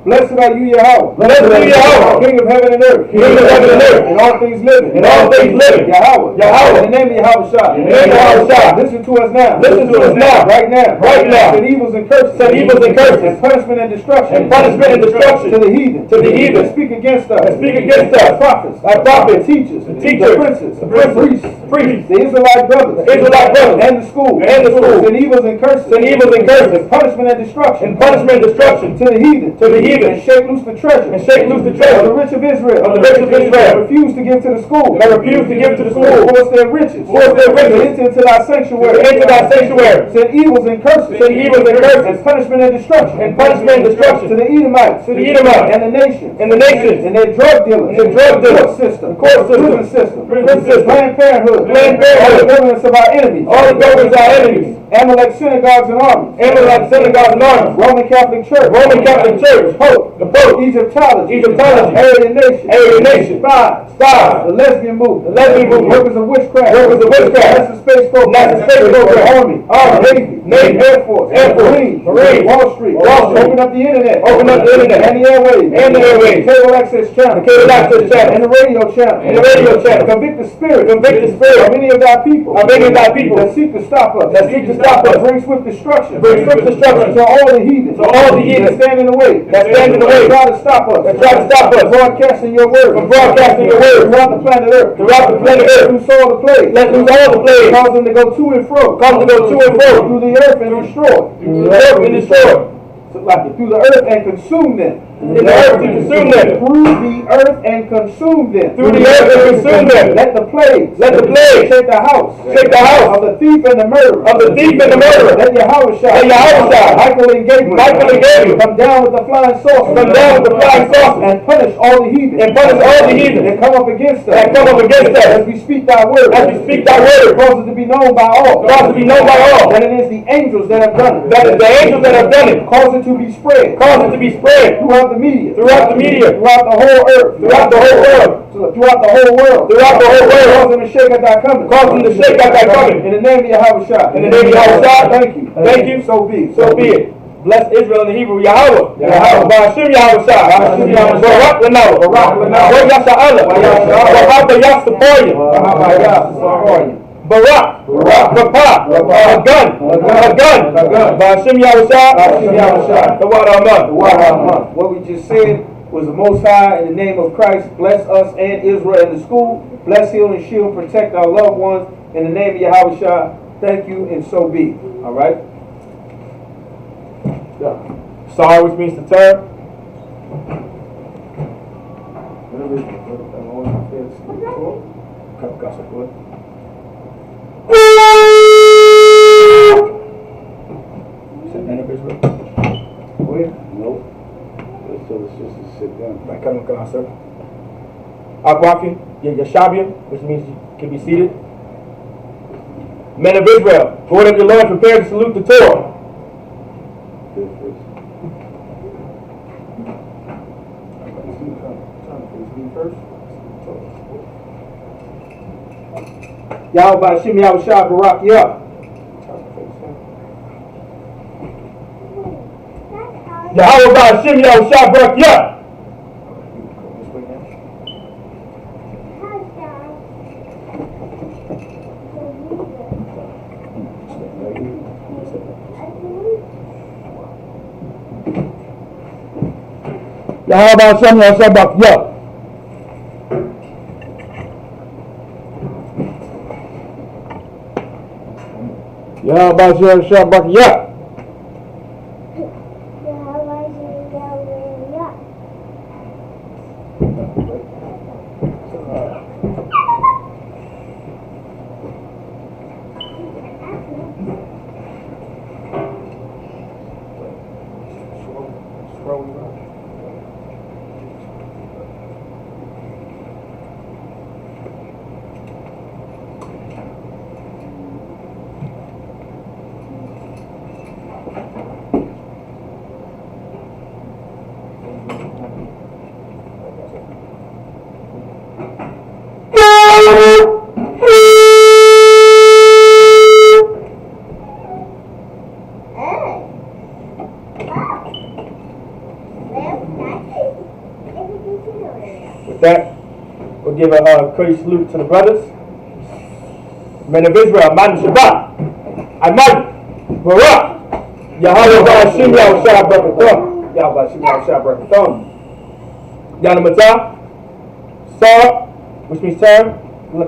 Blessed are you, Yahweh.
Blessed are you, Yahweh.
King of heaven and earth.
King of heaven and earth.
And all things living.
And all things living.
Yahweh.
Yahweh.
In the name of Yahweh Shah.
In the name of Yahweh Shah.
Listen to us now.
Listen to us now.
Right now.
Right now.
Send evils and curses.
Send evils and curses.
And punishment and destruction.
And punishment and destruction.
To the heathen.
To the heathen.
That speak against us.
That speak against us.
Our prophets.
Our prophets.
Teachers.
The teachers.
The princes.
The princes.
Priests. The Israelite brothers.
The Israelite brothers.
And the school.
And the school.
Send evils and curses.
Send evils and curses.
And punishment and destruction.
And punishment and destruction.
To the heathen.
To the heathen.
And shake loose the treasure.
And shake loose the
Of
treasure.
the rich of Israel.
Of the rich of Israel.
Refuse to give to the school.
And I refuse to give to the school.
Force their riches.
Force their riches.
To enter into thy sanctuary.
To enter thy sanctuary.
Send evils and curses.
Send evils and curses.
And punishment and destruction.
And punishment and destruction.
To the Edomites.
To the Edomites.
And the nations.
And the nations.
And their drug dealers.
And their drug dealers.
Court system.
Court system.
Prison system.
Prison system.
Planned Parenthood.
Planned Parenthood.
All the governments of our enemies.
All the governments are enemies.
Amalek synagogues and armies.
Amalek synagogues and armies.
Roman Catholic Church.
Roman Catholic Church.
Pope.
The Pope.
Egyptology.
Egyptology.
Aryan nation.
Aryan nation.
Spies.
Spies.
The lesbian movement.
The lesbian movement.
Workers of witchcraft.
Workers of witchcraft.
NASA space program.
NASA space program.
Army. Navy.
Navy.
Air Force.
Air Force.
Marines.
Marines.
Wall Street.
Wall Street.
Open up the internet.
Open up the internet.
And the airwaves.
And the airwaves.
Cable access channel.
The cable access channel.
And the radio channel.
And the radio channel.
Convict the spirit.
Convict the spirit.
Of any of thy people.
Of any of thy people.
That seek to stop us.
That seek to stop us.
Bring swift destruction.
Bring swift destruction.
To all the heathen.
To all the heathen.
That stand in the way.
That stand in the way.
Try to stop us.
That try to stop us.
Broadcasting your word.
From broadcasting your word. earth.
Throughout the planet Earth.
Throughout the planet
Let
earth.
loose all the plagues.
Let loose all the plagues.
Cause them to go to and fro.
Cause them to go to and fro.
Through the earth and destroy.
Through the earth and destroy.
So, like through the earth and consume them.
In the earth to consume them.
Through the earth and consume them.
Through the earth and consume them.
Let the plagues.
Let the plagues
shake the house.
shake the house
Of the thief and the murderer.
of the thief and the murderer.
Let Yahweh
Let Yahweh
Michael and Gabriel.
Michael and Gabriel.
Come down with the flying saucers.
Come down with the flying saucers.
And punish all the heathen.
And punish all the heathen.
And come up against us.
And come up against us.
As we speak thy word.
As we speak thy word.
Cause it to be known by all.
Cause it to be known by all.
That it is the angels that have done it.
That is the angels that have done it.
Cause it to be spread.
Cause it to be spread
Throughout the media.
throughout the media.
Throughout the whole earth.
Throughout the whole world.
Throughout the whole world.
Throughout the whole world.
Cause them to shake at thy coming.
Cause them to shake at thy coming.
In the name of Yahweh.
In the name of Yahweh.
Thank you.
Thank you.
So be.
So be it. Bless Israel in the Hebrew, Yahweh.
Yahweh.
Ba'ashim Yahweh.
Ba'ashim Yahweh.
Barak Lanawa.
Barak Lanawa.
Wa Yasha Allah.
Wa Yasha Allah.
Wahaba Yasapoya. Barak. Papa. A gun. Ba'ashim Yahweh. The water Amman.
What we just said was the Most High in the name of Christ. Bless us and Israel in the school. Bless, heal, and shield. Protect our loved ones in the name of Yahweh. Thank you, and so be. All right.
Sar, which means to turn.
Nope. Let's tell the sisters to sit down.
Right, come on, sir. Akwafi, Yashabian, which means you can be seated. Men of Israel, the word of your Lord, prepare to salute the Torah.
Yahweh Ba'ashim Yahweh Shah Barak Yah.
Yahweh Ba'ashim Yahweh Shah Barak Yah. Yahweh Ba'ashim Yahweh Shah Barak Yah. Yahweh Ba'ashim Yahweh Shah Barak Yah. With that, we'll give a courteous salute to the brothers. Men of Israel, Man Shabbat, Ahmad, Barak, Yahweh Ba'ashim Yahweh Shah Barakatham, Yahweh Ba'ashim Yahweh Shah Barakatham, Yana Matah, Sar, which means turn,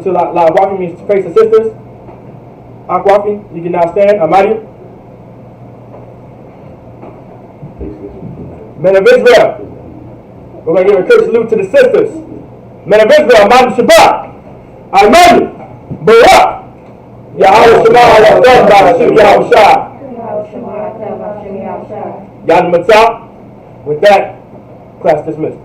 to La Wafi means to face the sisters. Akwafi, you can now stand, Amadi. Men of Israel, we're going to give a courteous salute to the sisters. Men of Israel, Man Shabbat, Ahmad, Barak, Yahweh Shema Yahweh Ba'ashim Yahweh Shah. Yad Matzah. With that, class dismissed.